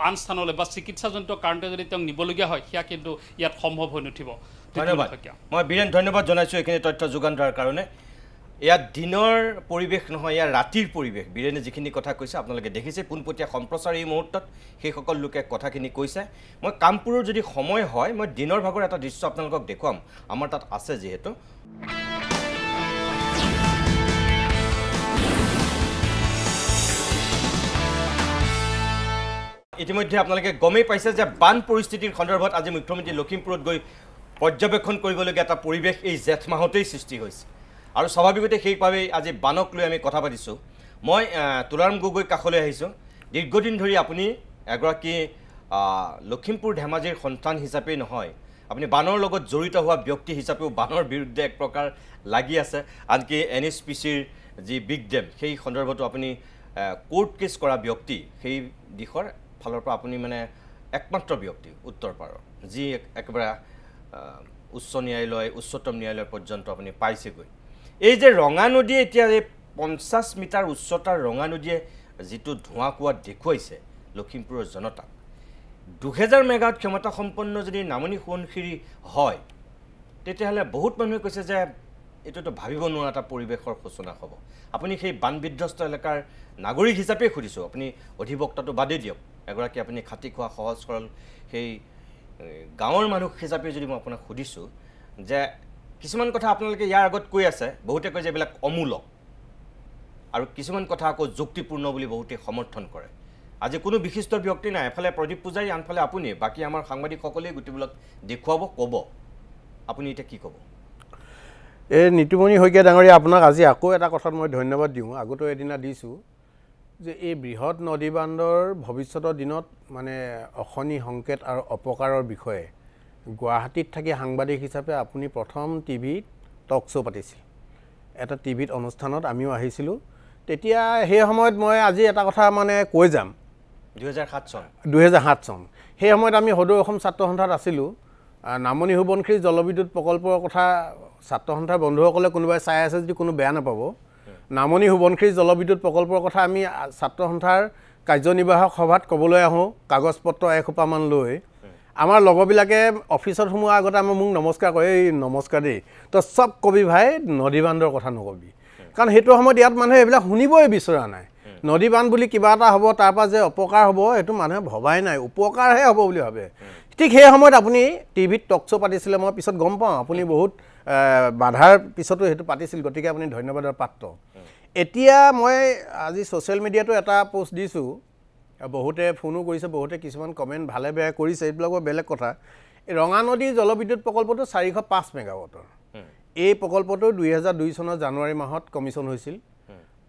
আন স্থানলৈ বা চিকিৎসাজনিত কাৰণতে যদি তেওঁক নিবলগীয়া হয় সেয়া কিন্তু ইয়াত সম্ভৱ হৈ নুঠিব ধন্যবাদ মই বীৰেন ধন্যবাদ জনাইছোঁ এইখিনি তথ্য যোগান ধৰাৰ কাৰণে ইয়াত দিনৰ পৰিৱেশ নহয় ইয়াৰ ৰাতিৰ পৰিৱেশ বীৰেনে যিখিনি কথা কৈছে আপোনালোকে দেখিছে পোনপটীয়া সম্প্ৰচাৰ এই মুহূৰ্তত সেইসকল লোকে কথাখিনি কৈছে মই কামপুৰৰ যদি সময় হয় মই দিনৰ ভাগৰ এটা দৃশ্য আপোনালোকক দেখুৱাম আমাৰ তাত আছে যিহেতু ইতিমধ্যে আপোনালোকে গমেই পাইছে যে বান পৰিস্থিতিৰ সন্দৰ্ভত আজি মুখ্যমন্ত্ৰী লখিমপুৰত গৈ পৰ্যবেক্ষণ কৰিবলগীয়া এটা পৰিৱেশ এই জেঠ মাহতেই সৃষ্টি হৈছে আৰু স্বাভাৱিকতে সেইভাৱেই আজি বানক লৈ আমি কথা পাতিছোঁ মই তুলাৰাম গগৈ কাষলৈ আহিছোঁ দীৰ্ঘদিন ধৰি আপুনি এগৰাকী লখিমপুৰ ধেমাজিৰ সন্তান হিচাপেই নহয় আপুনি বানৰ লগত জড়িত হোৱা ব্যক্তি হিচাপেও বানৰ বিৰুদ্ধে এক প্ৰকাৰ লাগি আছে আনকি NHPCৰ যি বিগ ডেম সেই সন্দৰ্ভতো আপুনি কোৰ্ট কেছ কৰা ব্যক্তি সেই দিশৰ ফালৰ পৰা আপুনি মানে একমাত্ৰ ব্যক্তি উত্তৰ পাৰৰ যি একেবাৰে উচ্চ ন্যায়ালয় উচ্চতম ন্যায়ালয় পৰ্যন্ত আপুনি পাইছেগৈ এই যে ৰঙা নদীয়ে এতিয়া এই 50 মিটাৰ উচ্চতাৰ ৰঙা নদীয়ে যিটো ধোঁৱা কোৱা দেখুৱাইছে লখিমপুৰৰ জনতাক 2000 মেগাৱাট ক্ষমতা সম্পন্ন যদি নামনি সোৱণশিৰি হয় তেতিয়াহ'লে বহুত মানুহে কৈছে যে এটোতো ভাবিব নোৱাৰা এটা পৰিৱেশৰ সূচনা হ'ব আপুনি সেই বান বিধ্বস্ত এলেকাৰ নাগৰিক হিচাপে সুধিছোঁ আপুনি অধিবক্তাটো বাদেই দিয়ক এগৰাকী আপুনি খাটি খোৱা সহজ সৰল সেই গাঁৱৰ মানুহ হিচাপে যদি মই আপোনাক সুধিছোঁ যে কিছুমান কথা আপোনালোকে ইয়াৰ আগত কৈ আছে বহুতে কয় যে এইবিলাক অমূলক আৰু কিছুমান কথা আকৌ যুক্তিপূৰ্ণ বুলি বহুতে সমৰ্থন কৰে আজি কোনো বিশিষ্ট ব্যক্তি নাই এফালে প্ৰদীপ পূজাৰী আনফালে আপুনি বাকী আমাৰ সাংবাদিকসকলেই গোটেইবিলাক দেখুৱাব ক'ব আপুনি এতিয়া কি ক'ব এই নীতিমণি শইকীয়া ডাঙৰীয়া আপোনাক আজি আকৌ এটা কথাত মই ধন্যবাদ দিওঁ আগতো এদিনা দিছোঁ যে এই বৃহৎ নদী বান্ধৰ ভৱিষ্যতৰ দিনত মানে অশনি সংকেত আৰু অপকাৰৰ বিষয়ে গুৱাহাটীত থাকি সাংবাদিক হিচাপে আপুনি প্ৰথম টিভিত টক শ্ব' পাতিছিল এটা টিভিত অনুষ্ঠানত আমিও আহিছিলোঁ তেতিয়া সেই সময়ত মই আজি এটা কথা মানে কৈ যাম 2007 চন সেই সময়ত আমি সদৌ অসম ছাত্ৰ সন্থাত আছিলোঁ নামনি সোৱণশিৰি জলবিদ্যুৎ প্ৰকল্পৰ কথা ছাত্ৰ সন্থাৰ বন্ধুসকলে কোনোবাই চাই আছে যদি কোনো বেয়া নাপাব নামনি সোৱণশিৰি জলবিদ্যুৎ প্ৰকল্পৰ কথা আমি ছাত্ৰ সন্থাৰ কাৰ্যনিৰ্বাহক সভাত ক'বলৈ আহোঁ কাগজ পত্ৰ এসোপামান লৈ আমাৰ লগৰবিলাকে অফিচত সোমোৱাৰ আগতে আমাৰ মোক নমস্কাৰ কৰে এই নমস্কাৰ দেই তো চব কবি ভাই নদী বান্ধৰ কথা নকবি কাৰণ সেইটো সময়ত ইয়াত মানুহে এইবিলাক শুনিবই বিচৰা নাই নদী বান্ধ বুলি কিবা এটা হ'ব তাৰ পৰা যে অপকাৰ হ'ব সেইটো মানুহে ভবাই নাই উপকাৰহে হ'ব বুলি ভাবে ঠিক সেই সময়ত আপুনি টিভিত টক শ্ব' পাতিছিলে মই পিছত গম পাওঁ আপুনি বহুত বাধাৰ পিছতো সেইটো পাতিছিল গতিকে আপুনি ধন্যবাদৰ পাত্ৰ এতিয়া মই আজি ছ'চিয়েল মিডিয়াতো এটা পোষ্ট দিছোঁ বহুতে ফোনো কৰিছে বহুতে কিছুমান কমেণ্ট ভালে বেয়া কৰিছে এইবিলাকৰ বেলেগ কথা এই ৰঙা নদী জলবিদ্যুৎ প্ৰকল্পটো 405 মেগাৱাটৰ এই প্ৰকল্পটো 2002 চনৰ জানুৱাৰী মাহত কমিশ্যন হৈছিল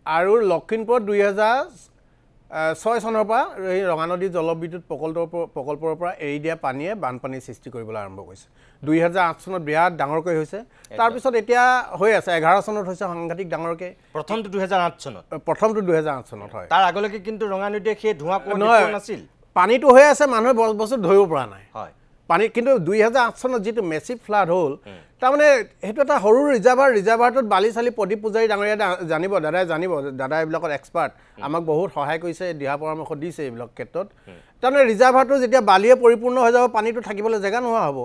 আৰু লখিমপুৰত 2006 চনৰ পৰা এই ৰঙা নদী জলবিদ্যুৎ প্ৰকল্পৰ পৰা এৰি দিয়া পানীয়ে বানপানীৰ সৃষ্টি কৰিবলৈ আৰম্ভ কৰিছে 2008 চনত বিৰাট ডাঙৰকৈ হৈছে তাৰপিছত এতিয়া হৈ আছে 11 চনত হৈছে সাংঘাতিক ডাঙৰকৈ প্ৰথমটো 2008 চনত হয় তাৰ আগলৈকে কিন্তু ৰঙা নদীয়ে সেই ধোঁৱা কোৱা নাছিল পানীটো হৈ আছে মানুহে বছৰ ধৰিব পৰা নাই হয় পানী কিন্তু 2008 চনত যিটো মেচিভ ফ্লাড হ'ল তাৰমানে সেইটো এটা সৰু ৰিজাৰ্ভাৰটোত বালি চালি প্ৰদীপ পূজাৰী ডাঙৰীয়া জানিব দাদা এইবিলাকত এক্সপাৰ্ট আমাক বহুত সহায় কৰিছে দিহা পৰামৰ্শ দিছে এইবিলাক ক্ষেত্ৰত তাৰমানে ৰিজাৰ্ভাৰটো যেতিয়া বালিয়ে পৰিপূৰ্ণ হৈ যাব পানীটো থাকিবলৈ জেগা নোহোৱা হ'ব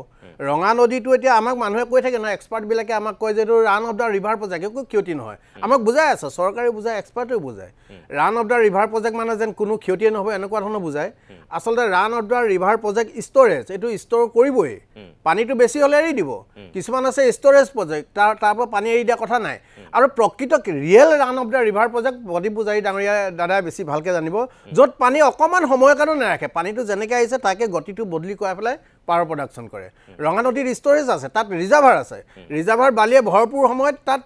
ৰঙা নদীটো এতিয়া আমাক মানুহে কৈ থাকে নহয় এক্সপাৰ্টবিলাকে আমাক কয় যে এইটো run of the river project একো ক্ষতি নহয় আমাক বুজাই আছে চৰকাৰে বুজায় এক্সপাৰ্টেও বুজায় run of the river project মানে যেন কোনো ক্ষতিয়ে নহ'ব এনেকুৱা ধৰণৰ বুজায় আচলতে run of the river project storage এইটো ষ্ট'ৰ কৰিবই পানীটো বেছি হ'লে এৰি দিব কিছুমান আছে ষ্ট'ৰেজ প্ৰজেক্ট তাৰ পৰা পানী এৰি দিয়া কথা নাই আৰু প্ৰকৃত real run of the river project Pradip Pujari ডাঙৰীয়া দাদাই বেছি ভালকৈ জানিব য'ত পানী অকণমান সময়ৰ কাৰণে নাৰাখে পানীটো যেনেকৈ আহিছে তাকে গতিটো বদলি কৰাই পেলাই পাৱাৰ প্ৰডাকশ্যন কৰে ৰঙা নদীৰ ষ্ট'ৰেজ আছে তাত ৰিজাৰ্ভাৰ আছে ৰিজাৰ্ভাৰ বালিয়ে ভৰপূৰ সময়ত তাত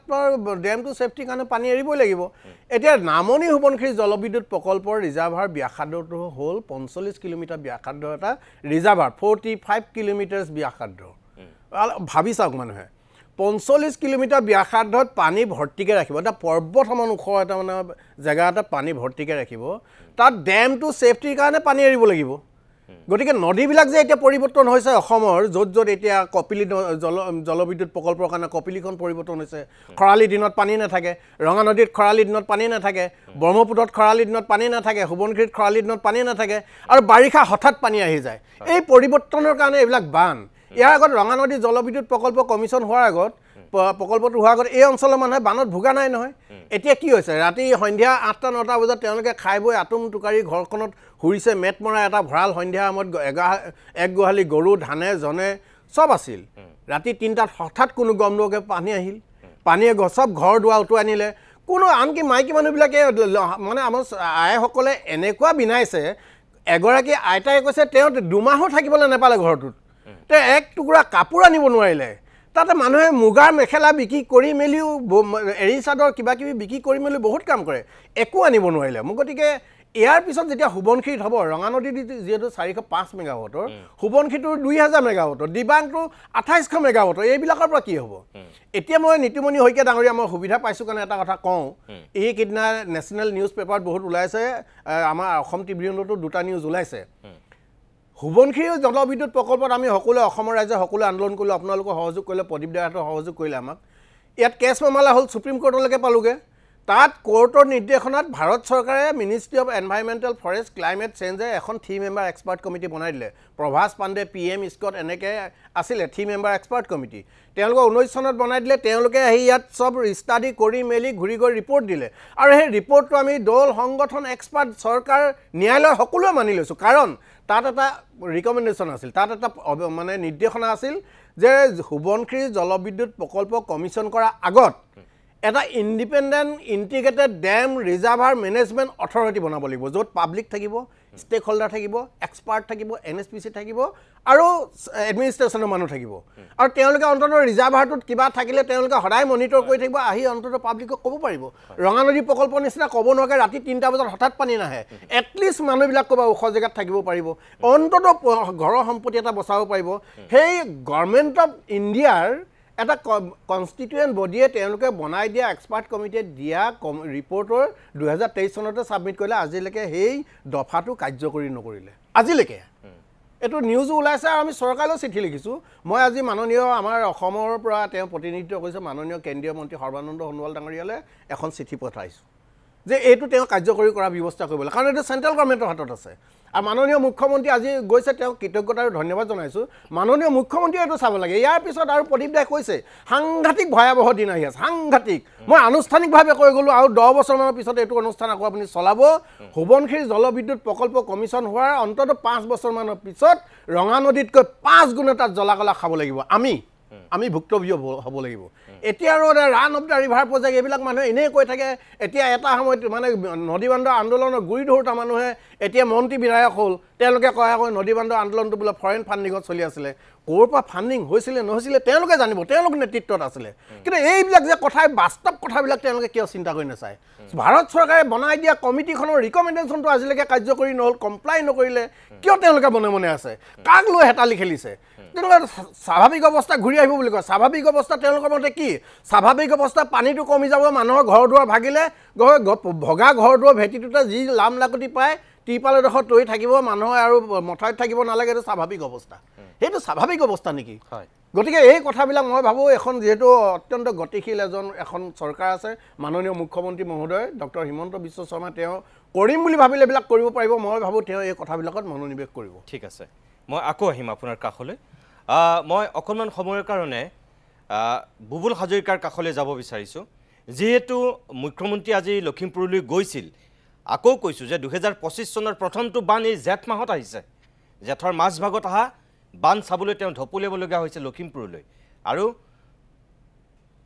ডেমটো ছেফটিৰ কাৰণে পানী এৰিবই লাগিব এতিয়া নামনি সোৱণশিৰি জলবিদ্যুৎ প্ৰকল্পৰ ৰিজাৰ্ভাৰ ব্যাসাৰ্ধটো হ'ল 45 কিলোমিটাৰ ব্যাসাৰ্ধ এটা ৰিজাৰ্ভাৰ 45 কিলোমিটাৰ্ছ ব্যাসাৰ্ধ ভাবি চাওক মানুহে 45 কিলোমিটাৰ ব্যাসাৰ্ধত পানী ভৰ্তিকৈ ৰাখিব এটা পৰ্বত সমান ওখ এটা মানে জেগা এটা পানী ভৰ্তিকৈ ৰাখিব তাত ডেমটো ছেফটিৰ কাৰণে পানী এৰিব লাগিব গতিকে নদীবিলাক যে এতিয়া পৰিৱৰ্তন হৈছে অসমৰ য'ত য'ত এতিয়া কপিলি জলবিদ্যুৎ প্ৰকল্পৰ কাৰণে কপিলিখন পৰিৱৰ্তন হৈছে খৰালি দিনত পানী নাথাকে ৰঙা নদীত খৰালি দিনত পানী নাথাকে ব্ৰহ্মপুত্ৰত খৰালি দিনত পানী নাথাকে সোৱণশিৰিত খৰালি দিনত পানী নাথাকে আৰু বাৰিষা হঠাৎ পানী আহি যায় এই পৰিৱৰ্তনৰ কাৰণে এইবিলাক বান ইয়াৰ আগত ৰঙা নদী জলবিদ্যুৎ প্ৰকল্প কমিশ্যন হোৱাৰ আগত প্ৰকল্পটো হোৱাৰ আগত এই অঞ্চলৰ মানুহে বানত ভোগা নাই নহয় এতিয়া কি হৈছে ৰাতি সন্ধিয়া 8-9 বজাত তেওঁলোকে খাই বৈ আতুম টুকাৰি ঘৰখনত হুৰিছে মেট মৰা এটা ভঁৰাল সন্ধিয়া সময়ত এক গোহালি গৰু ধানে জনে চব আছিল ৰাতি 3টাত হঠাৎ কোনো গমলকে পানী আহিল পানীয়ে চব ঘৰ দুৱাৰ উটুৱাই আনিলে কোনো আনকি মাইকী মানুহবিলাকে মানে আমাৰ আইসকলে এনেকুৱা বিনাইছে এগৰাকী আইতাই কৈছে তেওঁ 2 মাহো থাকিবলৈ নাপালে ঘৰটোত তেওঁ এক টুকুৰা কাপোৰ আনিব নোৱাৰিলে তাতে মানুহে মুগাৰ মেখেলা বিক্ৰী কৰি মেলিও এৰী চাদৰ কিবা কিবি বিক্ৰী কৰি মেলি বহুত কাম কৰে একো আনিব নোৱাৰিলে মোক গতিকে ইয়াৰ পিছত যেতিয়া সোৱণশিৰিত হ'ব ৰঙা নদী যিহেতু 405 মেগাৱাটৰ সোৱণশিৰিটোৰ 2000 মেগাৱাটৰ দিবাংটোৰ 2800 মেগাৱাটৰ এইবিলাকৰ পৰা কি হ'ব এতিয়া মই নীতিমণি শইকীয়া ডাঙৰীয়া মই সুবিধা পাইছোঁ কাৰণে এটা কথা কওঁ এইকেইদিনা নেশ্যনেল নিউজ পেপাৰত বহুত ওলাইছে আমাৰ অসম ট্ৰিবিউনতো 2টা নিউজ ওলাইছে সোৱণশিৰি জলবিদ্যুৎ প্ৰকল্পত আমি সকলোৱে অসমৰ ৰাইজে সকলোৱে আন্দোলন কৰিলোঁ আপোনালোকৰ সহযোগ কৰিলে প্ৰদীপ দাহঁতৰ সহযোগ কৰিলে আমাক ইয়াত কেছ মামলা হ'ল সুপ্ৰিম কোৰ্টলৈকে পালোগৈ তাত কোৰ্টৰ নিৰ্দেশনাত ভাৰত চৰকাৰে ministry of environmental forest climate চেঞ্জে এখন 3 মেম্বাৰ এক্সপাৰ্ট কমিটি বনাই দিলে প্ৰভাস পাণ্ডে PM স্কট এনেকৈ আছিলে 3 মেম্বাৰ এক্সপাৰ্ট কমিটি তেওঁলোকে 19 চনত বনাই দিলে তেওঁলোকে আহি ইয়াত চব ষ্টাডি কৰি মেলি ঘূৰি গৈ ৰিপৰ্ট দিলে আৰু সেই ৰিপৰ্টটো আমি দল সংগঠন এক্সপাৰ্ট চৰকাৰ ন্যায়ালয় সকলোৱে মানি লৈছোঁ কাৰণ তাত এটা ৰিকমেণ্ডেশ্যন আছিল তাত এটা মানে নিৰ্দেশনা আছিল যে সোৱণশিৰি জলবিদ্যুৎ প্ৰকল্প কমিশ্যন কৰাৰ আগত এটা independent integrated dam reservoir management authority বনাব লাগিব য'ত পাব্লিক থাকিব ষ্টেক হোল্ডাৰ থাকিব এক্সপাৰ্ট থাকিব NSPC থাকিব আৰু এডমিনিষ্ট্ৰেশ্যনৰ মানুহ থাকিব আৰু তেওঁলোকে অন্ততঃ ৰিজাৰ্ভাৰটোত কিবা থাকিলে তেওঁলোকে সদায় মনিটৰ কৰি থাকিব আহি অন্ততঃ পাব্লিকক ক'ব পাৰিব ৰঙা নদী প্ৰকল্পৰ নিচিনা ক'ব নোৱাৰে ৰাতি 3টা বজাত হঠাৎ পানী নাহে এটলিষ্ট মানুহবিলাক ক'বা ওখ জেগাত থাকিব পাৰিব অন্ততঃ ঘৰৰ সম্পত্তি এটা বচাব পাৰিব সেই গভৰ্ণমেণ্ট অফ ইণ্ডিয়াৰ এটা কনষ্টিটিউয়েণ্ট বডিয়ে তেওঁলোকে বনাই দিয়া এক্সপাৰ্ট কমিটিয়ে দিয়া ৰিপৰ্টৰ 2023 চনতে ছাবমিট কৰিলে আজিলৈকে সেই দফাটো কাৰ্যকৰী নকৰিলে আজিলৈকে এইটো নিউজো ওলাইছে আৰু আমি চৰকাৰলৈ চিঠি লিখিছোঁ মই আজি মাননীয় আমাৰ অসমৰ পৰা তেওঁ প্ৰতিনিধিত্ব কৰিছে মাননীয় কেন্দ্ৰীয় মন্ত্ৰী সৰ্বানন্দ সোণোৱাল ডাঙৰীয়ালৈ এখন চিঠি পঠাইছোঁ যে এইটো তেওঁ কাৰ্যকৰী কৰাৰ ব্যৱস্থা কৰিব লাগে কাৰণ এইটো চেণ্ট্ৰেল গভৰ্ণমেণ্টৰ হাতত আছে আৰু মাননীয় মুখ্যমন্ত্ৰী আজি গৈছে তেওঁ কৃতজ্ঞতা আৰু ধন্যবাদ জনাইছোঁ মাননীয় মুখ্যমন্ত্ৰীয়ে এইটো চাব লাগে ইয়াৰ পিছত আৰু প্ৰদীপ দাই কৈছে সাংঘাতিক ভয়াৱহ দিন আহি আছে সাংঘাতিক মই আনুষ্ঠানিকভাৱে কৈ গ'লোঁ আৰু 10 বছৰমানৰ পিছত এইটো অনুষ্ঠান আকৌ আপুনি চলাব সোৱণশিৰি জলবিদ্যুৎ প্ৰকল্প কমিশ্যন হোৱাৰ অন্ততঃ 5 বছৰমানৰ পিছত ৰঙা নদীতকৈ 5 গুণ তাত জ্বলা-কলা খাব লাগিব আমি ভুক্তভোগী হ'ব লাগিব এতিয়া আৰু run of the river project এইবিলাক মানুহে এনেই কৈ থাকে এতিয়া এটা সময়ত মানে নদী বান্ধৰ আন্দোলনৰ গুৰি ধৰোঁতা মানুহে এতিয়া মন্ত্ৰী বিধায়ক হ'ল তেওঁলোকে কয় আকৌ নদী বান্ধৰ আন্দোলনটো বোলে ফৰেইন ফাণ্ডিঙত চলি আছিলে ক'ৰ পৰা ফাণ্ডিং হৈছিলে নহৈছিলে তেওঁলোকে জানিব তেওঁলোক নেতৃত্বত আছিলে কিন্তু এইবিলাক যে বাস্তৱ কথাবিলাক তেওঁলোকে কিয় চিন্তা কৰি নাচায় ভাৰত চৰকাৰে বনাই দিয়া কমিটিখনৰ ৰিকমেণ্ডেশ্যনটো আজিলৈকে কাৰ্যকৰী নহ'ল কমপ্লাই নকৰিলে কিয় তেওঁলোকে মনে মনে আছে কাক লৈ হেতালি খেলিছে তেওঁলোকে স্বাভাৱিক অৱস্থা ঘূৰি আহিব বুলি কয় স্বাভাৱিক অৱস্থা তেওঁলোকৰ মতে কি স্বাভাৱিক অৱস্থা পানীটো কমি যাব মানুহৰ ঘৰ দুৱাৰ ভাগিলে ভগা ঘৰ দুৱাৰ ভেটিটোতে যি লাম লাকতি পায় টিপাল এডোখৰ তৰি থাকিব মানুহে আৰু মথাইত থাকিব নালাগে এইটো স্বাভাৱিক অৱস্থা সেইটো স্বাভাৱিক অৱস্থা নেকি গতিকে এই কথাবিলাক মই ভাবোঁ এখন যিহেতু অত্যন্ত গতিশীল এখন চৰকাৰ আছে মাননীয় মুখ্যমন্ত্ৰী মহোদয় ডক্টৰ হিমন্ত বিশ্ব শৰ্মা তেওঁ কৰিম বুলি ভাবিলে এইবিলাক কৰিব পাৰিব মই ভাবোঁ তেওঁ এই কথাবিলাকত মনোনিৱেশ কৰিব ঠিক আছে মই আকৌ আহিম আপোনাৰ কাষলৈ মই অকণমান সময়ৰ কাৰণে বুবুল হাজৰিকাৰ কাষলৈ যাব বিচাৰিছোঁ যিহেতু মুখ্যমন্ত্ৰী আজি লখিমপুৰলৈ গৈছিল আকৌ কৈছোঁ যে 2025 চনৰ প্ৰথমটো বান এই জেঠ মাহত আহিছে জেঠৰ মাজভাগত অহা বান চাবলৈ তেওঁ ঢপলিয়াবলগীয়া হৈছে লখিমপুৰলৈ আৰু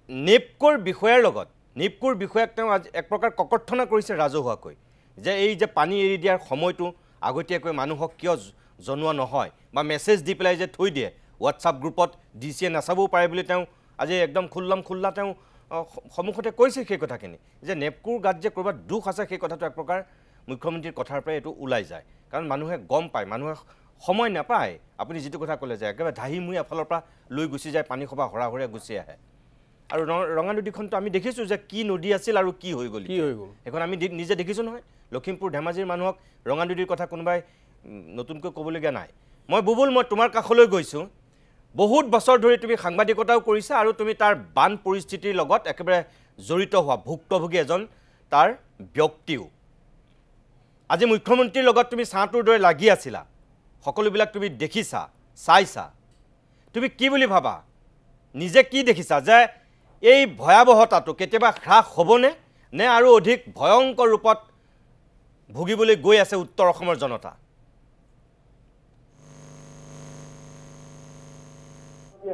নেপকোৰ বিষয়াৰ লগত নেপকোৰ বিষয়াক তেওঁ আজি এক প্ৰকাৰ ককৰ্থনা কৰিছে ৰাজহুৱাকৈ যে এই যে পানী এৰি দিয়াৰ সময়টো আগতীয়াকৈ মানুহক কিয় জনোৱা নহয় বা মেছেজ দি পেলাই যে থৈ দিয়ে হোৱাটছআপ গ্ৰুপত DCয়ে নাচাবও পাৰে বুলি তেওঁ আজি একদম খোল্লা তেওঁ সন্মুখতে কৈছে সেই কথাখিনি যে নেপকোৰ গাত যে ক'ৰবাত দুখ আছে সেই কথাটো এক প্ৰকাৰ মুখ্যমন্ত্ৰীৰ কথাৰ পৰা এইটো ওলাই যায় কাৰণ মানুহে গম পায় মানুহে সময় নাপায় আপুনি যিটো কথা ক'লে যে একেবাৰে ধাহিমুহি এফালৰ পৰা লৈ গুচি যায় পানী সভা হৰাহৰে গুচি আহে আৰু ৰঙা নদীখনটো আমি দেখিছোঁ যে কি নদী আছিল আৰু কি হৈ গ'ল সেইখন আমি নিজে দেখিছোঁ নহয় লখিমপুৰ ধেমাজিৰ মানুহক ৰঙা নদীৰ কথা কোনোবাই নতুনকৈ ক'বলগীয়া নাই মই বুবুল মই তোমাৰ কাষলৈ গৈছোঁ বহুত বছৰ ধৰি তুমি সাংবাদিকতাও কৰিছা আৰু তুমি তাৰ বান পৰিস্থিতিৰ লগত একেবাৰে জড়িত হোৱা ভুক্তভোগী এজন তাৰ ব্যক্তিও আজি মুখ্যমন্ত্ৰীৰ লগত তুমি ছাঁটোৰ দৰে লাগি আছিলা সকলোবিলাক তুমি দেখিছা চাইছা তুমি কি বুলি ভাবা নিজে কি দেখিছা যে এই ভয়াৱহতাটো কেতিয়াবা হ্ৰাস হ'বনে নে আৰু অধিক ভয়ংকৰ ৰূপত ভুগিবলৈ গৈ আছে উত্তৰ অসমৰ জনতা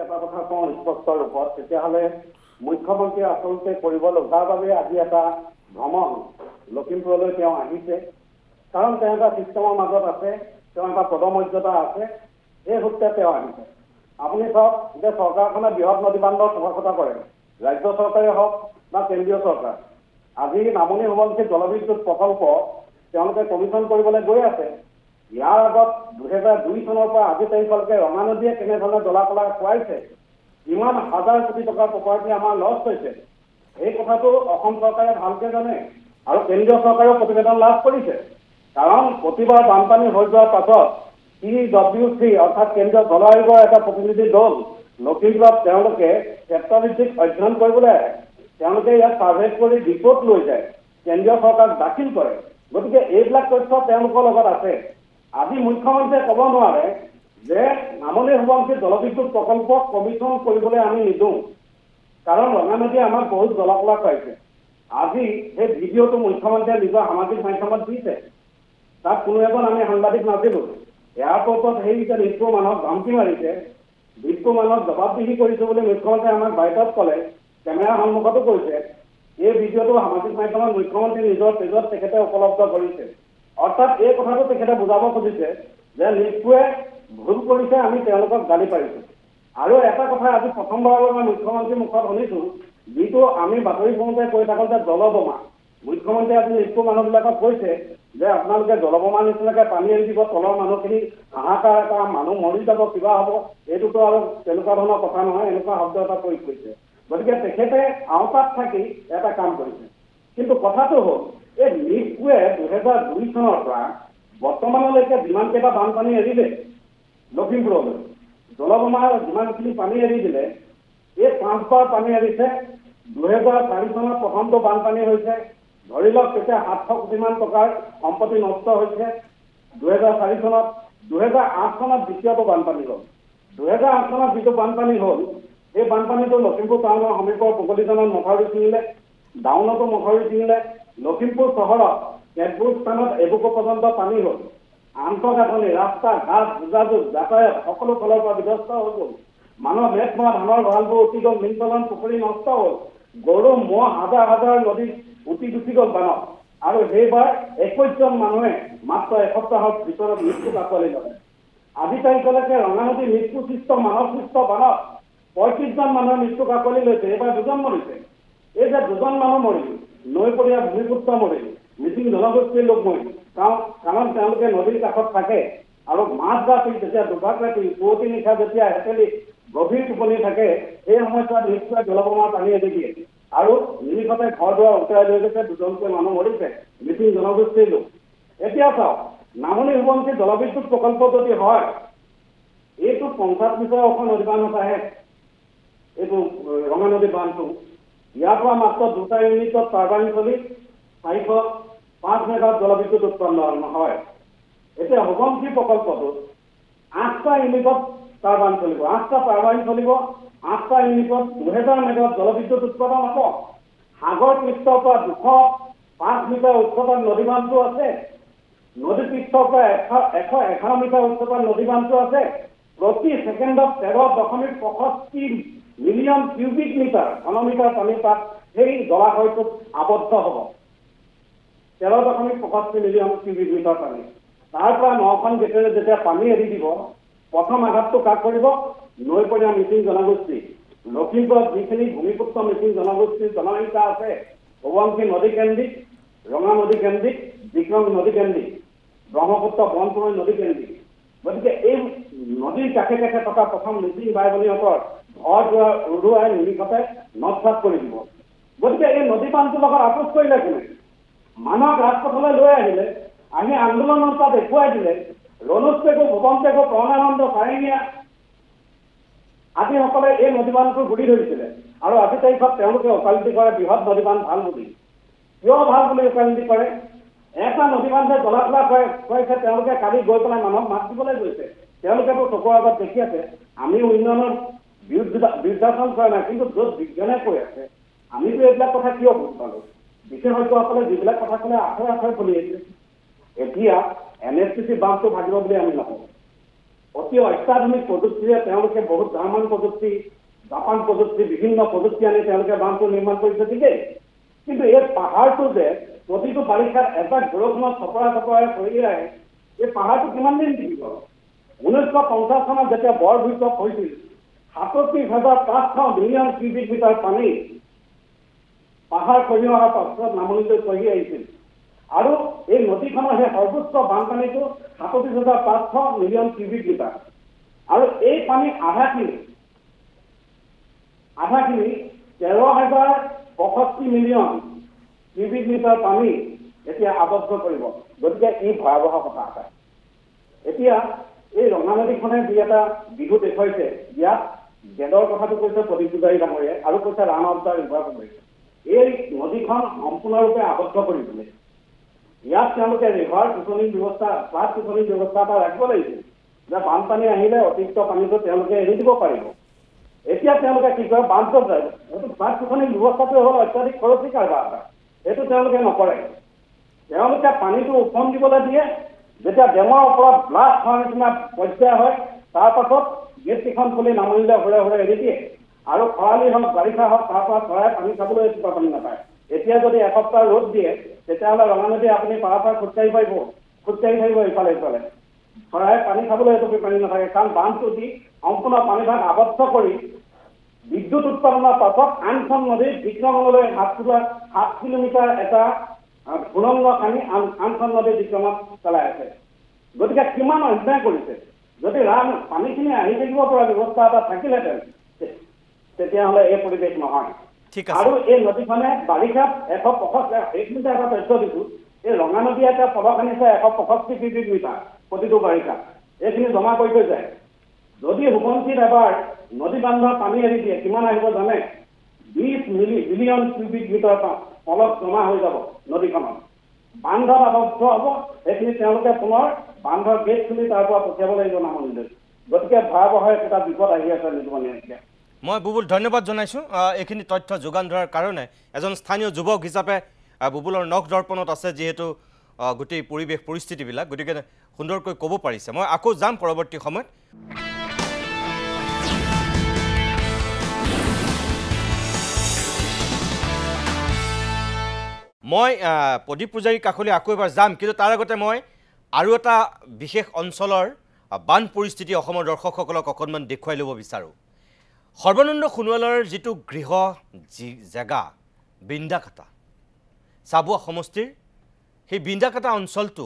এটা কথা কওঁ স্পষ্ট ৰূপত তেতিয়াহ'লে মুখ্যমন্ত্ৰীয়ে আচলতে কৰিব লগাৰ বাবে আজি এটা ভ্ৰমণ লখিমপুৰলৈ তেওঁ আহিছে কাৰণ তেওঁ এটা চিষ্টেমৰ মাজত আছে তেওঁ এটা পদমৰ্যাদা আছে এই সূত্ৰে তেওঁ আহিছে আপুনি চাওক যে চৰকাৰখনে বৃহৎ নদী বান্ধৰ কথা কৰে ৰাজ্য চৰকাৰে হওক বা কেন্দ্ৰীয় চৰকাৰ আজি নামনি সোৱণশিৰি জলবিদ্যুৎ প্ৰকল্প তেওঁলোকে কমিশ্যন কৰিবলৈ গৈ আছে ইয়াৰ আগত 2002 চনৰ পৰা আজি তাৰিখলৈকে ৰঙা নদীয়ে কেনেধৰণে জলাকলা খুৱাইছে ইমান হাজাৰ কোটি টকাৰ প্ৰপাৰ্টি আমাৰ লছ হৈছে এই কথাটো অসম চৰকাৰে ভালকৈ জানে আৰু কেন্দ্ৰীয় চৰকাৰেও প্ৰতিবেদন লাভ কৰিছে কাৰণ প্ৰতিবাৰ বানপানী হৈ যোৱাৰ পাছত CWC অৰ্থাৎ কেন্দ্ৰীয় জল আয়োগৰ এটা প্ৰতিনিধি দল লখিমপুৰত তেওঁলোকে ক্ষেত্ৰভিত্তিক অধ্যয়ন কৰিবলৈ আহে তেওঁলোকে ইয়াত ছাৰ্ভে কৰি ৰিপৰ্ট লৈ যায় কেন্দ্ৰীয় চৰকাৰক দাখিল কৰে গতিকে এইবিলাক তথ্য তেওঁলোকৰ লগত আছে আজি মুখ্যমন্ত্ৰীয়ে ক'ব নোৱাৰে যে নামনি সোৱণশিৰি জলবিদ্যুৎ প্ৰকল্প কমিশ্যন কৰিবলৈ আমি নিদিওঁ কাৰণ ৰঙা নদীয়ে আমাক বহুত জলাকলা খুৱাইছে আজি সেই ভিডিঅ'টো মুখ্যমন্ত্ৰীয়ে নিজৰ সামাজিক মাধ্যমত দিছে তাত কোনো এজন আমি সাংবাদিক নাছিলোঁ এয়াৰপৰ্টত সেইকেইটা নিষ্ঠু মানুহক ধমকি মাৰিছে নিষ্ঠু মানুহক জবাবদিহি কৰিছোঁ বুলি মুখ্যমন্ত্ৰীয়ে আমাক বাইটত ক'লে কেমেৰা সন্মুখতো কৈছে এই ভিডিঅ'টো সামাজিক মাধ্যমত মুখ্যমন্ত্ৰী নিজৰ পেজত তেখেতে উপলব্ধ কৰিছে অৰ্থাৎ এই কথাটো তেখেতে বুজাব খুজিছে যে নিষ্ঠুৱে ভুল কৰিছে আমি তেওঁলোকক গালি পাৰিছোঁ আৰু এটা কথা আজি প্ৰথমবাৰৰ বাবে মুখ্যমন্ত্ৰীৰ মুখত শুনিছোঁ যিটো আমি বাতৰি শুনোতে কৈ থাকোঁ যে জলবোমা মুখ্যমন্ত্ৰীয়ে আজি নিষ্ঠু মানুহবিলাকক কৈছে যে আপোনালোকে জলবোমা নিচিনাকৈ পানী এৰি দিব তলৰ মানুহখিনি হাহাকাৰ এটা মানুহ মৰি যাব কিবা হ'ব এইটোতো আৰু তেনেকুৱা ধৰণৰ কথা নহয় এনেকুৱা শব্দ এটা প্ৰয়োগ কৰিছে গতিকে তেখেতে আওতাত থাকি এটা কাম কৰিছে কিন্তু কথাটো হ'ল এই নিষ্ঠুৱে 2002 চনৰ পৰা বৰ্তমানলৈকে যিমানকেইটা বানপানী এৰিলে লখিমপুৰলৈ জলবোমাৰ যিমানখিনি পানী এৰি দিলে এই 5বাৰ পানী এৰিছে 2004 চনত প্ৰথমটো বানপানী হৈছে ধৰি লওক তেতিয়া 700 কোটিমান টকাৰ সম্পত্তি নষ্ট হৈছে 2004 চনত 2008 চনত দ্বিতীয়টো বানপানী হ'ল 2008 চনত যিটো বানপানী হ'ল এই বানপানীটো লখিমপুৰ টাউনৰ সমীপৰ পগলিজনত মথাউৰি ছিঙিলে ডাউনতো মথাউৰি ছিঙিলে লখিমপুৰ চহৰত কেতবোৰ স্থানত এবুকু পৰ্যন্ত পানী হ'ল আন্তঃগাঁথনি ৰাস্তা ঘাট যোগাযোগ যাতায়াত সকলো ফালৰ পৰা বিধ্বস্ত হৈ গ'ল মানুহৰ মেট মৰা ধানৰ ভঁৰালবোৰ উটি গ'ল মীনপালন পুখুৰী নষ্ট হ'ল গৰু ম'হ হাজাৰ হাজাৰ নদীত উটি গুচি গ'ল বানত আৰু সেইবাৰ 21জন মানুহে মাত্ৰ এসপ্তাহৰ ভিতৰত মৃত্যু আঁকোৱালি ল'লে আজি তাৰিখলৈকে ৰঙা নদী মৃত্যু সৃষ্ট মানৱ সৃষ্ট বানত 35জন মানুহে মৃত্যু আঁকোৱালি লৈছে এইবাৰ 2জন মৰিছে এই যে 2জন মানুহ মৰিল নৈপৰীয়া ভূমিপুত্ৰ মৰিল মিচিং জনগোষ্ঠীৰ লোক মৰিল কাৰণ তেওঁলোকে নদীৰ কাষত থাকে আৰু মাছ ৰাতি যেতিয়া দুভাগ ৰাতি পুৱতি নিশা যেতিয়া হেঁতেলি গভীৰ টোপনি থাকে সেই সময়ছোৱাত নিশ্চয় জলবোমাৰ পানী এৰি দিয়ে আৰু নিমিষতে ঘৰ দুৱাৰ উটাই লৈ গৈছে 2জনকৈ মানুহ মৰিছে মিচিং জনগোষ্ঠীৰ লোক এতিয়া চাওক নামনি সোৱণশিৰি জলবিদ্যুৎ প্ৰকল্প যদি হয় এইটো 50 মিটাৰ ওখ নদী বান্ধ আহে এইটো ৰঙা নদী বান্ধটো ইয়াৰ পৰা মাত্ৰ 2টা ইউনিটত টাৰ্বাইন চলি 405 মেগাৱাট জলবিদ্যুৎ উৎপন্ন হয় এতিয়া সোৱণশিৰি প্ৰকল্পটোত 8টা ইউনিটত টাৰ্বাইন চলিব 8টা টাৰ্বাইন চলিব 8টা ইউনিটত 2000 মেগাৱাট জলবিদ্যুৎ উৎপাদন হ'ব সাগৰ পৃষ্ঠৰ পৰা 205 মিটাৰ উচ্চতাৰ নদী বান্ধটো আছে নদী পৃষ্ঠৰ পৰা 111 মিটাৰ উচ্চতাৰ নদী বান্ধটো আছে প্ৰতি ছেকেণ্ডত 13.65 মিলিয়ন কিউবিক মিটাৰ ঘনমিটাৰ পানী তাত সেই জলাশয়টোত আবদ্ধ হ'ব 13.65 মিলিয়ন কিউবিক মিটাৰ পানী তাৰ পৰা 9খন গেটেৰে যেতিয়া পানী এৰি দিব প্ৰথম আঘাতটো কাক কৰিব নৈপৰীয়া মিচিং জনগোষ্ঠী লখিমপুৰত যিখিনি ভূমিপুত্ৰ মিচিং জনগোষ্ঠীৰ জনসংখ্যা আছে সোৱণশিৰি নদী কেন্দ্ৰিক ৰঙা নদী কেন্দ্ৰিক বিক্ৰম নদী কেন্দ্ৰিক ব্ৰহ্মপুত্ৰ বনপুৰ নদী কেন্দ্ৰিক গতিকে এই নদীৰ কাষে কাষে থকা প্ৰথম মিচিং বাই ভনীহঁতৰ ঘৰ দুৱাৰ উৰুৱাই নিমিষতে নষ্ট কৰি দিব গতিকে এই নদী বান্ধটোৰ লগত আপোচ কৰিলে কোনে মানুহক ৰাজপথলৈ লৈ আহিলে আহি আন্দোলনৰ পৰা দেখুৱাই দিলে ৰণোজ পেগু, ভুৱন পেগু, প্ৰণানন্দ, চাৰিঙীয়া আদিসকলে এই নদীবান্ধটো গুৰি ধৰিছিলে আৰু আজি তাৰিখত তেওঁলোকে ওকালতি কৰে বৃহৎ নদীবান্ধ ভাল বুলি। কিয় ভাল বুলি ওকালতি কৰে? এটা নদীবান্ধে জলাফলা কৰিছে, তেওঁলোকে কালি গৈ পেলাই মানুহক মাত দিবলৈ গৈছে। তেওঁলোকেতো চকুৰ আগত দেখি আছে। আমি উন্নয়নৰ বিৰুদ্ধাচৰণ কৰা নাই, কিন্তু য'ত বিজ্ঞানে কৈ আছে আমিতো এইবিলাক কথা কিয় বুজ পালোঁ? বিশেষজ্ঞসকলে যিবিলাক কথা ক'লে আখৰে চলি আহিছে। এতিয়া NSPC বান্ধটো ভাগিব বুলি আমি নকওঁ। অতি অত্যাধুনিক প্ৰযুক্তিৰে তেওঁলোকে বহুত জাৰ্মান প্ৰযুক্তি, জাপান প্ৰযুক্তি, বিভিন্ন প্ৰযুক্তি আনি তেওঁলোকে বান্ধটো নিৰ্মাণ কৰিছে ঠিকেই, কিন্তু এই পাহাৰটো যে প্ৰতিটো বাৰিষাত এজাক বৰষুণত চপৰাই পৰি আহে, এই পাহাৰটো কিমান দিন থাকিব? 1950 চনত যেতিয়া বৰ ভূঁইকঁপ হৈছিল 37,500 মিলিয়ন কিউবিক মিটাৰ পানী পাহাৰ খহি অহাৰ পাছত নামনিলৈ খহি আহিছিল আৰু এই নদীখনৰ সেই সৰ্বোচ্চ বানপানীটো 37,500 মিলিয়ন কিউবিক মিটাৰ আৰু এই পানী আধাখিনি 13,065 মিলিয়ন কিউবিক মিটাৰ পানী এতিয়া আবদ্ধ কৰিব। গতিকে ই ভয়াৱহ কথা এটা। এতিয়া এই ৰঙা নদীখনে যি এটা বিহু দেখুৱাইছে, ইয়াত গেদৰ কথাটো কৈছে প্ৰদীপ পূজাৰী ডাঙৰীয়াই আৰু কৈছে ৰাণ অব্দাৰ ৰিভাৰ কৰিছে। এই নদীখন সম্পূৰ্ণৰূপে আবদ্ধ কৰিবলৈ ইয়াত তেওঁলোকে ৰিভাৰ টিউচনিং ব্যৱস্থা, ফ্লাড টিউচনিং ব্যৱস্থা এটা ৰাখিব লাগিছিল যে বানপানী আহিলে অতিৰিক্ত পানীটো তেওঁলোকে এৰি দিব পাৰিব। এতিয়া তেওঁলোকে কি কৰে, বান্ধত যায়। সেইটো ফ্লাড টিউচনিং ব্যৱস্থাটোৱে হ'ল অত্যাধিক খৰচী কাৰবাৰ এটা। সেইটো তেওঁলোকে নকৰে। তেওঁলোকে পানীটো উফন দিবলৈ দিয়ে, যেতিয়া ডেমৰ ওপৰত ব্লাষ্ট হোৱাৰ নিচিনা পৰ্যায় হয় তাৰ পাছত গেটকেইখন খুলি নামনিলৈ ঘূৰে এৰি দিয়ে আৰু খৰালি হওক বাৰিষা হওক তাৰ পৰা চৰাই পানী খাবলৈ এটুপা পানী নাপায়। এতিয়া যদি এসপ্তাহ ৰ'দ দিয়ে তেতিয়াহ'লে ৰঙা নদী আপুনি পাৰ খোজকাঢ়ি থাকিব ইফালে ইফালে, চৰাই পানী খাবলৈ এটুপি পানী নাথাকে। কাৰণ বান্ধটো দি সম্পূৰ্ণ পানীভাগ আবদ্ধ কৰি বিদ্যুৎ উৎপাদনৰ পাছত আনখন নদী বিক্ৰমলৈ 7 কিলোমিটাৰ এটা সুৰংগ খানি আনখন নদী বিক্ৰমত চলাই আছে। গতিকে কিমান অন্যায় কৰিছে। যদি পানীখিনি আহি থাকিব পৰা ব্যৱস্থা এটা থাকিলেহেঁতেন তেতিয়াহ'লে এই পৰিৱেশ নহয়। আৰু এই নদীখনে বাৰিষাত 165 এটা তথ্য দিছো, এই ৰঙা নদী এটা পলস আনিছে 165 কিউবিক মিটাৰ প্ৰতিটো বাৰিষাত। এইখিনি জমা কৰি থৈ যায়। যদি সোৱণশিৰিত এবাৰ নদী বান্ধৰ পানী এৰি দিয়ে কিমান আহিব জানে? 20 বিলিয়ন কিউবিক মিটাৰ পলস জমা হৈ যাব নদীখনত। বান্ধত আবদ্ধ হ'ব, সেইখিনি তেওঁলোকে পুনৰ বান্ধৰ গেট খুলি তাৰ পৰা পঠিয়াব লাগিব নামনিলৈ। গতিকে ভয়াৱহ এটা বিপদ আহি আছে নিৰ্মাণীয়। মই বুবুল ধন্যবাদ জনাইছোঁ এইখিনি তথ্য যোগান ধৰাৰ কাৰণে। এজন স্থানীয় যুৱক হিচাপে বুবুলৰ নখ দৰ্পণত আছে যিহেতু গোটেই পৰিৱেশ পৰিস্থিতিবিলাক, গতিকে সুন্দৰকৈ ক'ব পাৰিছে। মই আকৌ যাম পৰৱৰ্তী সময়ত। মই প্ৰদীপ পূজাৰীৰ কাষলৈ আকৌ এবাৰ যাম, কিন্তু তাৰ আগতে মই আৰু এটা বিশেষ অঞ্চলৰ বান পৰিস্থিতি অসমৰ দৰ্শকসকলক অকণমান দেখুৱাই ল'ব বিচাৰোঁ। সৰ্বানন্দ সোণোৱালৰ যিটো গৃহ জেগা বিন্দাকাটা চাবুৱা সমষ্টিৰ, সেই বিন্দাকাটা অঞ্চলটো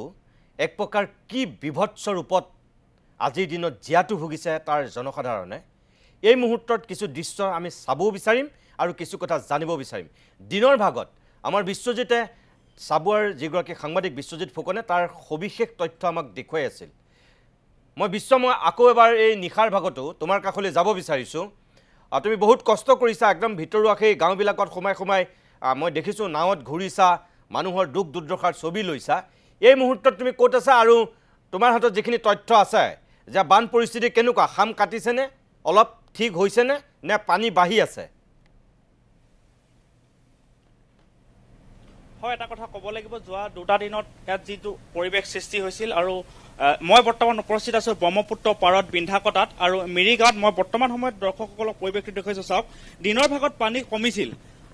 এক প্ৰকাৰ কি বিভৎস ৰূপত আজিৰ দিনত জীয়াতু ভুগিছে তাৰ জনসাধাৰণে। এই মুহূৰ্তত কিছু দৃশ্য আমি চাবও বিচাৰিম আৰু কিছু কথা জানিব বিচাৰিম। দিনৰ ভাগত আমাৰ বিশ্বজিতে, চাবুৱাৰ যিগৰাকী সাংবাদিক বিশ্বজিত ফুকনে তাৰ সবিশেষ তথ্য আমাক দেখুৱাই আছিল। মই আকৌ এবাৰ এই নিশাৰ ভাগতো তোমাৰ কাষলৈ যাব বিচাৰিছোঁ। তুমি বহুত কষ্ট কৰিছা, একদম ভিতৰুৱা সেই গাঁওবিলাকত সোমাই মই দেখিছোঁ নাৱত ঘূৰিছা, মানুহৰ দুখ দুৰ্দশাৰ ছবি লৈছা। এই মুহূৰ্তত তুমি ক'ত আছা আৰু তোমাৰ হাতত যিখিনি তথ্য আছে যে বান পৰিস্থিতি কেনেকুৱা, খাম কাটিছেনে, অলপ ঠিক হৈছেনে, নে পানী বাঢ়ি আছে? হয়, এটা কথা ক'ব লাগিব, যোৱা 2টা দিনত ইয়াত যিটো পৰিৱেশ সৃষ্টি হৈছিল আৰু মই বৰ্তমান উপস্থিত আছোঁ ব্ৰহ্মপুত্ৰ পাৰত বিন্ধাকটাত আৰু মিৰিগাঁৱত। মই বৰ্তমান সময়ত দৰ্শকসকলক পৰিৱেশটো দেখুৱাইছোঁ। চাওক, দিনৰ ভাগত পানী কমিছিল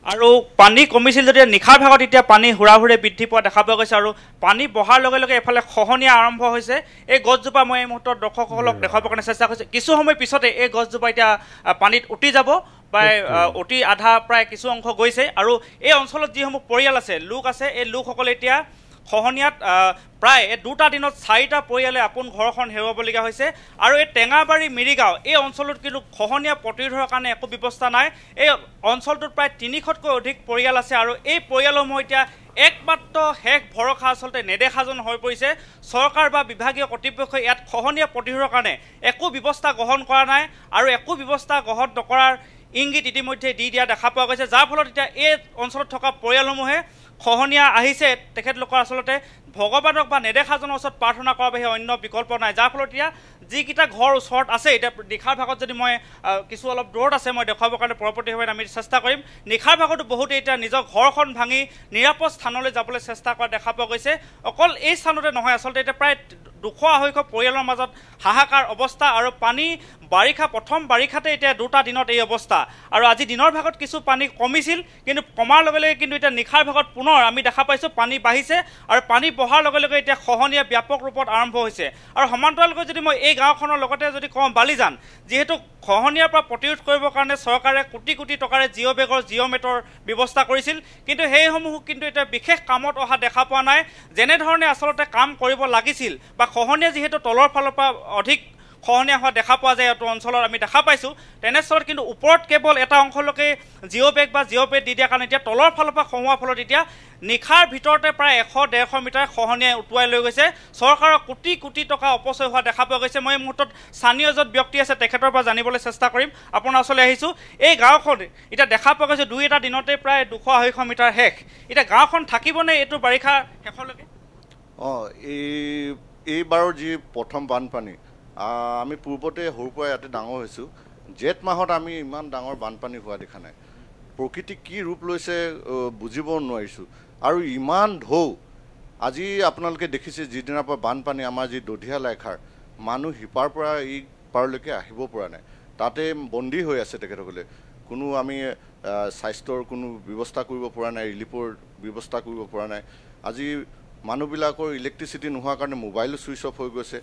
আৰু পানী কমিছিল যদিও নিশাৰ ভাগত এতিয়া পানী হুৰাহুৰে বৃদ্ধি পোৱা দেখা পোৱা গৈছে আৰু পানী বহাৰ লগে লগে এফালে খহনীয়া আৰম্ভ হৈছে। এই গছজোপা মই এই মুহূৰ্তত দৰ্শকসকলক দেখুৱাবৰ কাৰণে চেষ্টা কৰিছোঁ। কিছু সময় পিছতে এই গছজোপা এতিয়া পানীত উটি যাব, প্ৰায় অতি আধা প্ৰায় কিছু অংশ গৈছে আৰু এই অঞ্চলত যিসমূহ পৰিয়াল আছে, লোক আছে, এই লোকসকলে এতিয়া খহনীয়াত প্ৰায় 2টা দিনত 4টা পৰিয়ালে আপোন ঘৰখন হেৰুৱাবলগীয়া হৈছে আৰু এই টেঙাবাৰী মিৰিগাঁও এই অঞ্চলটোত কিন্তু খহনীয়া প্ৰতিৰোধৰ কাৰণে একো ব্যৱস্থা নাই। এই অঞ্চলটোত প্ৰায় 300তকৈ অধিক পৰিয়াল আছে আৰু এই পৰিয়ালসমূহ এতিয়া একমাত্ৰ শেষ ভৰসা আচলতে নেদেখাজন হৈ পৰিছে চৰকাৰ বা বিভাগীয় কৰ্তৃপক্ষই ইয়াত খহনীয়া প্ৰতিৰোধৰ কাৰণে একো ব্যৱস্থা গ্ৰহণ কৰা নাই আৰু একো ব্যৱস্থা গ্ৰহণ নকৰাৰ ইংগিত ইতিমধ্যে দি দিয়া দেখা পোৱা গৈছে যাৰ ফলত এতিয়া এই অঞ্চলত থকা পৰিয়ালসমূহে খহনীয়া আহিছে তেখেতলোকৰ আচলতে ভগৱানক বা নেদেখাজনৰ ওচৰত প্ৰাৰ্থনা কৰাৰ বাহিৰে অন্য বিকল্প নাই যাৰ ফলত এতিয়া যিকেইটা ঘৰ ওচৰত আছে এতিয়া নিশাৰ ভাগত যদি মই কিছু অলপ দূৰত আছে মই দেখুৱাবৰ কাৰণে পৰৱৰ্তী সময়ত আমি চেষ্টা কৰিম নিশাৰ ভাগতো বহুতে এতিয়া নিজৰ ঘৰখন ভাঙি নিৰাপদ স্থানলৈ যাবলৈ চেষ্টা কৰা দেখা পোৱা গৈছে অকল এই স্থানতে নহয় আচলতে এতিয়া প্ৰায় 200-250 পৰিয়ালৰ মাজত হাহাকাৰ অৱস্থা আৰু পানী বাৰিষা প্ৰথম বাৰিষাতে এতিয়া 2টা দিনত এই অৱস্থা আৰু আজি দিনৰ ভাগত কিছু পানী কমিছিল কিন্তু কমাৰ লগে লগে কিন্তু এতিয়া নিশাৰ ভাগত পুনৰ আমি দেখা পাইছোঁ পানী বাঢ়িছে আৰু পানী বঢ়াৰ লগে লগে এতিয়া খহনীয়া ব্যাপক ৰূপত আৰম্ভ হৈছে আৰু সমান্তৰালকৈ যদি মই এই গাঁওখনৰ লগতে যদি কওঁ বালিজান যিহেতু খহনীয়াৰ পৰা প্ৰতিৰোধ কৰিবৰ কাৰণে চৰকাৰে কোটি কোটি টকাৰে জিঅ' বেগৰ জিঅ' মেটৰ ব্যৱস্থা কৰিছিল কিন্তু সেইসমূহ কিন্তু এতিয়া বিশেষ কামত অহা দেখা পোৱা নাই যেনেধৰণে আচলতে কাম কৰিব লাগিছিল বা খহনীয়া যিহেতু তলৰ ফালৰ পৰা অধিক খহনীয়া হোৱা দেখা পোৱা যায় এইটো অঞ্চলত আমি দেখা পাইছোঁ তেনেস্থলত কিন্তু ওপৰত কেৱল এটা অংশলৈকে জিঅ' বেগ বা জিঅ' বেগ দি দিয়াৰ কাৰণে এতিয়া তলৰ ফালৰ পৰা খহোৱাৰ ফলত এতিয়া নিশাৰ ভিতৰতে প্ৰায় 100-150 মিটাৰ খহনীয়াই উটুৱাই লৈ গৈছে চৰকাৰৰ কোটি কোটি টকা অপচয় হোৱা দেখা পোৱা গৈছে মই এই মুহূৰ্তত স্থানীয় য'ত ব্যক্তি আছে তেখেতৰ পৰা জানিবলৈ চেষ্টা কৰিম আপোনাৰ ওচৰলৈ আহিছোঁ এই গাঁওখন এতিয়া দেখা পোৱা গৈছে 2-এটা দিনতে প্ৰায় 200-250 মিটাৰ শেষ এতিয়া গাঁওখন থাকিবনে এইটো বাৰিষা শেষলৈকে এইবাৰৰ যি প্ৰথম বানপানী আমি পূৰ্বতে সৰুৰ পৰা ইয়াতে ডাঙৰ হৈছোঁ জেঠ মাহত আমি ইমান ডাঙৰ বানপানী হোৱা দেখা নাই প্ৰকৃতি কি ৰূপ লৈছে বুজিব নোৱাৰিছোঁ আৰু ইমান ঢৌ আজি আপোনালোকে দেখিছে যিদিনাৰ পৰা বানপানী আমাৰ যি দধিয়া লাইখাৰ মানুহ সিপাৰ পৰা এই পাৰলৈকে আহিব পৰা নাই তাতে বন্দী হৈ আছে তেখেতসকলে কোনো আমি স্বাস্থ্যৰ কোনো ব্যৱস্থা কৰিব পৰা নাই ৰিলিফৰ ব্যৱস্থা কৰিব পৰা নাই আজি মানুহবিলাকৰ ইলেক্ট্ৰিচিটি নোহোৱাৰ কাৰণে মোবাইলো ছুইচ অফ হৈ গৈছে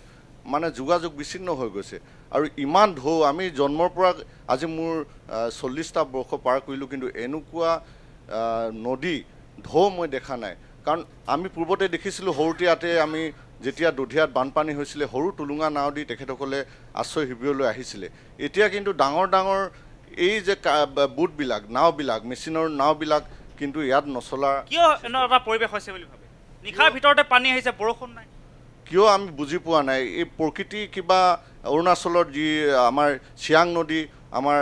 মানে যোগাযোগ বিচ্ছিন্ন হৈ গৈছে আৰু ইমান ঢৌ আমি জন্মৰ পৰা আজি মোৰ 40টা বৰ্ষ পাৰ কৰিলোঁ কিন্তু এনেকুৱা নদী ঢৌ মই দেখা নাই কাৰণ আমি পূৰ্বতে দেখিছিলোঁ সৰুতে ইয়াতে আমি যেতিয়া দধিয়াত বানপানী হৈছিলে সৰু টুলুঙা নাও দি তেখেতসকলে আশ্ৰয় শিবিৰলৈ আহিছিলে এতিয়া কিন্তু ডাঙৰ ডাঙৰ এই যে বুটবিলাক নাওবিলাক মেচিনৰ নাওবিলাক কিন্তু ইয়াত নচলা কিয় এটা পৰিৱেশ হৈছে বুলি ভাবে নিশাৰ ভিতৰতে পানী আহিছে বৰষুণ নাই কিয় আমি বুজি পোৱা নাই এই প্ৰকৃতি কিবা অৰুণাচলৰ যি আমাৰ চিয়াং নদী আমাৰ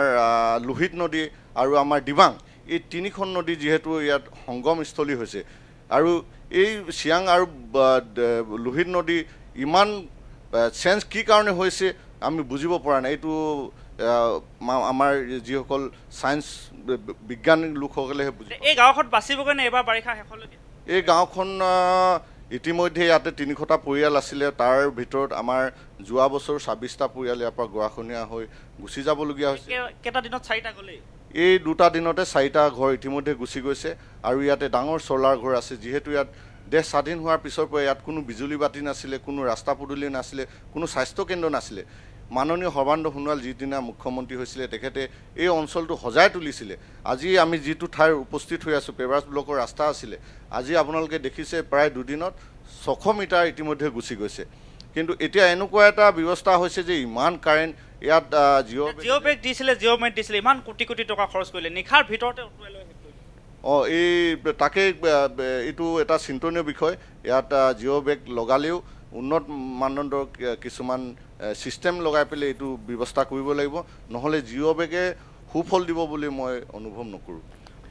লোহিত নদী আৰু আমাৰ ডিবাং এই তিনিখন নদী যিহেতু ইয়াত সংগমস্থলী হৈছে আৰু এই চিয়াং আৰু লোহিত নদী ইমান চেঞ্জ কি কাৰণে হৈছে আমি বুজিব পৰা নাই এইটো আমাৰ যিসকল ছায়েন্স বিজ্ঞানী লোকসকলেহে বুজি এই গাঁওখন বাচিবগৈ নে এবাৰ বাৰিষা শেষলৈকে এই গাঁওখন ইতিমধ্যে ইয়াতে 300টা পৰিয়াল আছিলে তাৰ ভিতৰত আমাৰ যোৱা বছৰ 26টা পৰিয়াল ইয়াৰ পৰা গৰাখহনীয়া হৈ গুচি যাবলগীয়া হৈছে কেইটা দিনত 4টা গ'লে এই 2টা দিনতে 4টা ঘৰ ইতিমধ্যে গুচি গৈছে আৰু ইয়াতে ডাঙৰ চলাৰ ঘৰ আছে যিহেতু ইয়াত দেশ স্বাধীন হোৱাৰ পিছৰ পৰা ইয়াত কোনো বিজুলী বাতি নাছিলে কোনো ৰাস্তা পদূলি নাছিলে কোনো স্বাস্থ্য কেন্দ্ৰ নাছিলে মাননীয় সৰ্বানন্দ সোণোৱাল যিদিনা মুখ্যমন্ত্ৰী হৈছিলে তেখেতে এই অঞ্চলটো সজাই তুলিছিলে আজি আমি যিটো ঠাইৰ উপস্থিত হৈ আছোঁ পেভাছ ব্লকৰ ৰাস্তা আছিলে আজি আপোনালোকে দেখিছে প্ৰায় 2 দিনত 600 মিটাৰ ইতিমধ্যে গুচি গৈছে কিন্তু এতিয়া এনেকুৱা এটা ব্যৱস্থা হৈছে যে ইমান কাৰেণ্ট ইয়াত জিঅ' বেগ দিছিলে জিঅ' মেট দিছিলে ইমান কোটি কোটি টকা খৰচ কৰিলে নিশাৰ ভিতৰতে উটুৱাই লৈ এই তাকে এইটো এটা চিন্তনীয় বিষয় ইয়াত জিঅ' বেগ লগালেও উন্নত মানদণ্ডৰ কিছুমান সিস্টেম লগাই পেলাই এইটো ব্যৱস্থা কৰিব লাগিব নহলে জিঅ' বেগে সুফল দিব বুলি মই অনুভৱ নকৰোঁ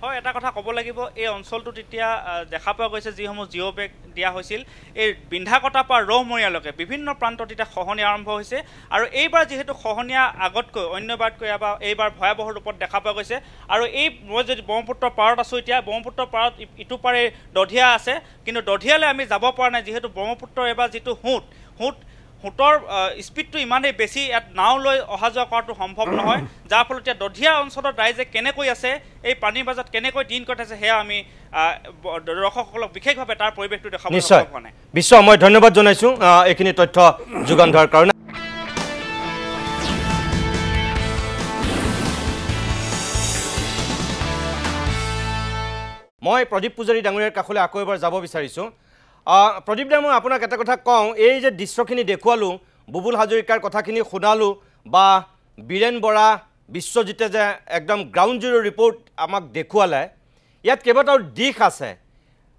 হয় এটা কথা ক'ব লাগিব এই অঞ্চলটোত এতিয়া দেখা পোৱা গৈছে যিসমূহ জিঅ' বেগ দিয়া হৈছিল এই বিন্ধাকটাৰ পৰা ৰৌমৰীয়ালৈকে বিভিন্ন প্ৰান্তত এতিয়া খহনীয়া আৰম্ভ হৈছে আৰু এইবাৰ যিহেতু খহনীয়া আগতকৈ অন্যবাৰতকৈ এইবাৰ ভয়াৱহ ৰূপত দেখা পোৱা গৈছে আৰু এই মই যদি ব্ৰহ্মপুত্ৰৰ পাৰত আছোঁ এতিয়া ব্ৰহ্মপুত্ৰৰ পাৰত ইটো পাৰে দধিয়া আছে কিন্তু দধিয়ালৈ আমি যাব পৰা নাই যিহেতু ব্ৰহ্মপুত্ৰৰ এইবাৰ যিটো সোঁতৰ স্পীডটো ইমানেই বেছি ইয়াত নাও লৈ অহা যোৱা কৰাটো সম্ভৱ নহয় যাৰ ফলত এতিয়া দধিয়া অঞ্চলত ৰাইজে কেনেকৈ আছে এই পানীৰ মাজত কেনেকৈ দিন কটাইছে সেয়া আমি দৰ্শকসকলক বিশেষভাৱে তাৰ পৰিৱেশটো দেখাবলৈ সক্ষম হোৱা নাই বিশ্ব মই ধন্যবাদ জনাইছোঁ এইখিনি তথ্য যোগান ধৰাৰ কাৰণে মই প্ৰদীপ পূজাৰী ডাঙৰীয়াৰ কাষলৈ আকৌ এবাৰ যাব বিচাৰিছোঁ প্ৰদীপ দা মই আপোনাক এটা কথা কওঁ এই যে দৃশ্যখিনি দেখুৱালোঁ বুবুল হাজৰিকাৰ কথাখিনি শুনালোঁ বা বীৰেণ বৰা বিশ্বজিতে যে একদম গ্ৰাউণ্ড জিৰ' ৰিপৰ্ট আমাক দেখুৱালে ইয়াত কেইবাটাও দিশ আছে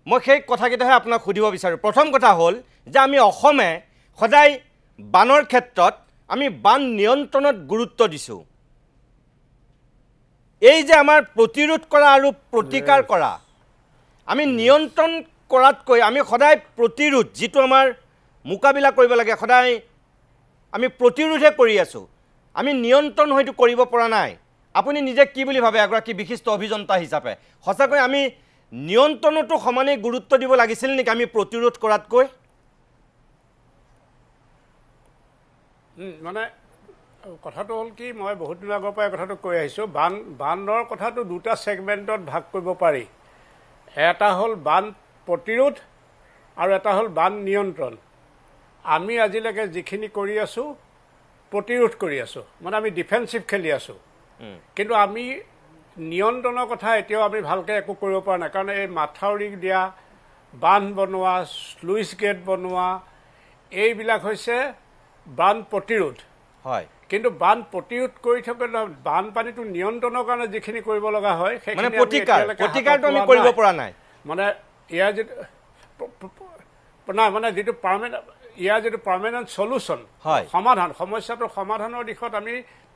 মই সেই কথাকেইটাহে আপোনাক সুধিব বিচাৰোঁ প্ৰথম কথা হ'ল যে আমি অসমে সদায় বানৰ ক্ষেত্ৰত আমি বান নিয়ন্ত্ৰণত গুৰুত্ব দিছোঁ এই যে আমাৰ প্ৰতিৰোধ কৰা আৰু প্ৰতিকাৰ কৰা আমি নিয়ন্ত্ৰণ কৰাতকৈ আমি সদায় প্ৰতিৰোধ যিটো আমাৰ মোকাবিলা কৰিব লাগে সদায় আমি প্ৰতিৰোধহে কৰি আছোঁ আমি নিয়ন্ত্ৰণ হয়তো কৰিব পৰা নাই আপুনি নিজে কি বুলি ভাবে এগৰাকী বিশিষ্ট অভিযন্তা হিচাপে সঁচাকৈ আমি নিয়ন্ত্ৰণতো সমানে গুৰুত্ব দিব লাগিছিল নেকি আমি প্ৰতিৰোধ কৰাতকৈ মানে কথাটো হ'ল কি মই বহুত দিন আগৰ পৰা কথাটো কৈ আহিছোঁ বানৰ কথাটো দুটা ছেগমেণ্টত ভাগ কৰিব পাৰি এটা হ'ল বান প্ৰতিৰোধ আৰু এটা হ'ল বান নিয়ন্ত্ৰণ আমি আজিলৈকে যিখিনি কৰি আছোঁ প্ৰতিৰোধ কৰি আছোঁ মানে আমি ডিফেন্সিভ খেলি আছোঁ কিন্তু আমি নিয়ন্ত্ৰণৰ কথা এতিয়াও আমি ভালকৈ একো কৰিব পৰা নাই কাৰণ এই মাথাউৰি দিয়া বান্ধ বনোৱা স্লুইচ গেট বনোৱা এইবিলাক হৈছে বান প্ৰতিৰোধ হয় কিন্তু বান প্ৰতিৰোধ কৰি থকা বানপানীটো নিয়ন্ত্ৰণৰ কাৰণে যিখিনি কৰিব লগা হয় মানে প্ৰতিকাৰটো আমি কৰিব পৰা নাই মানে ইয়াৰ যিটো নাই মানে যিটো ইয়াৰ যিটো পাৰ্মানেণ্ট চলিউশ্যন সমাধান সমস্যাটোৰ সমাধানৰ দিশত আমি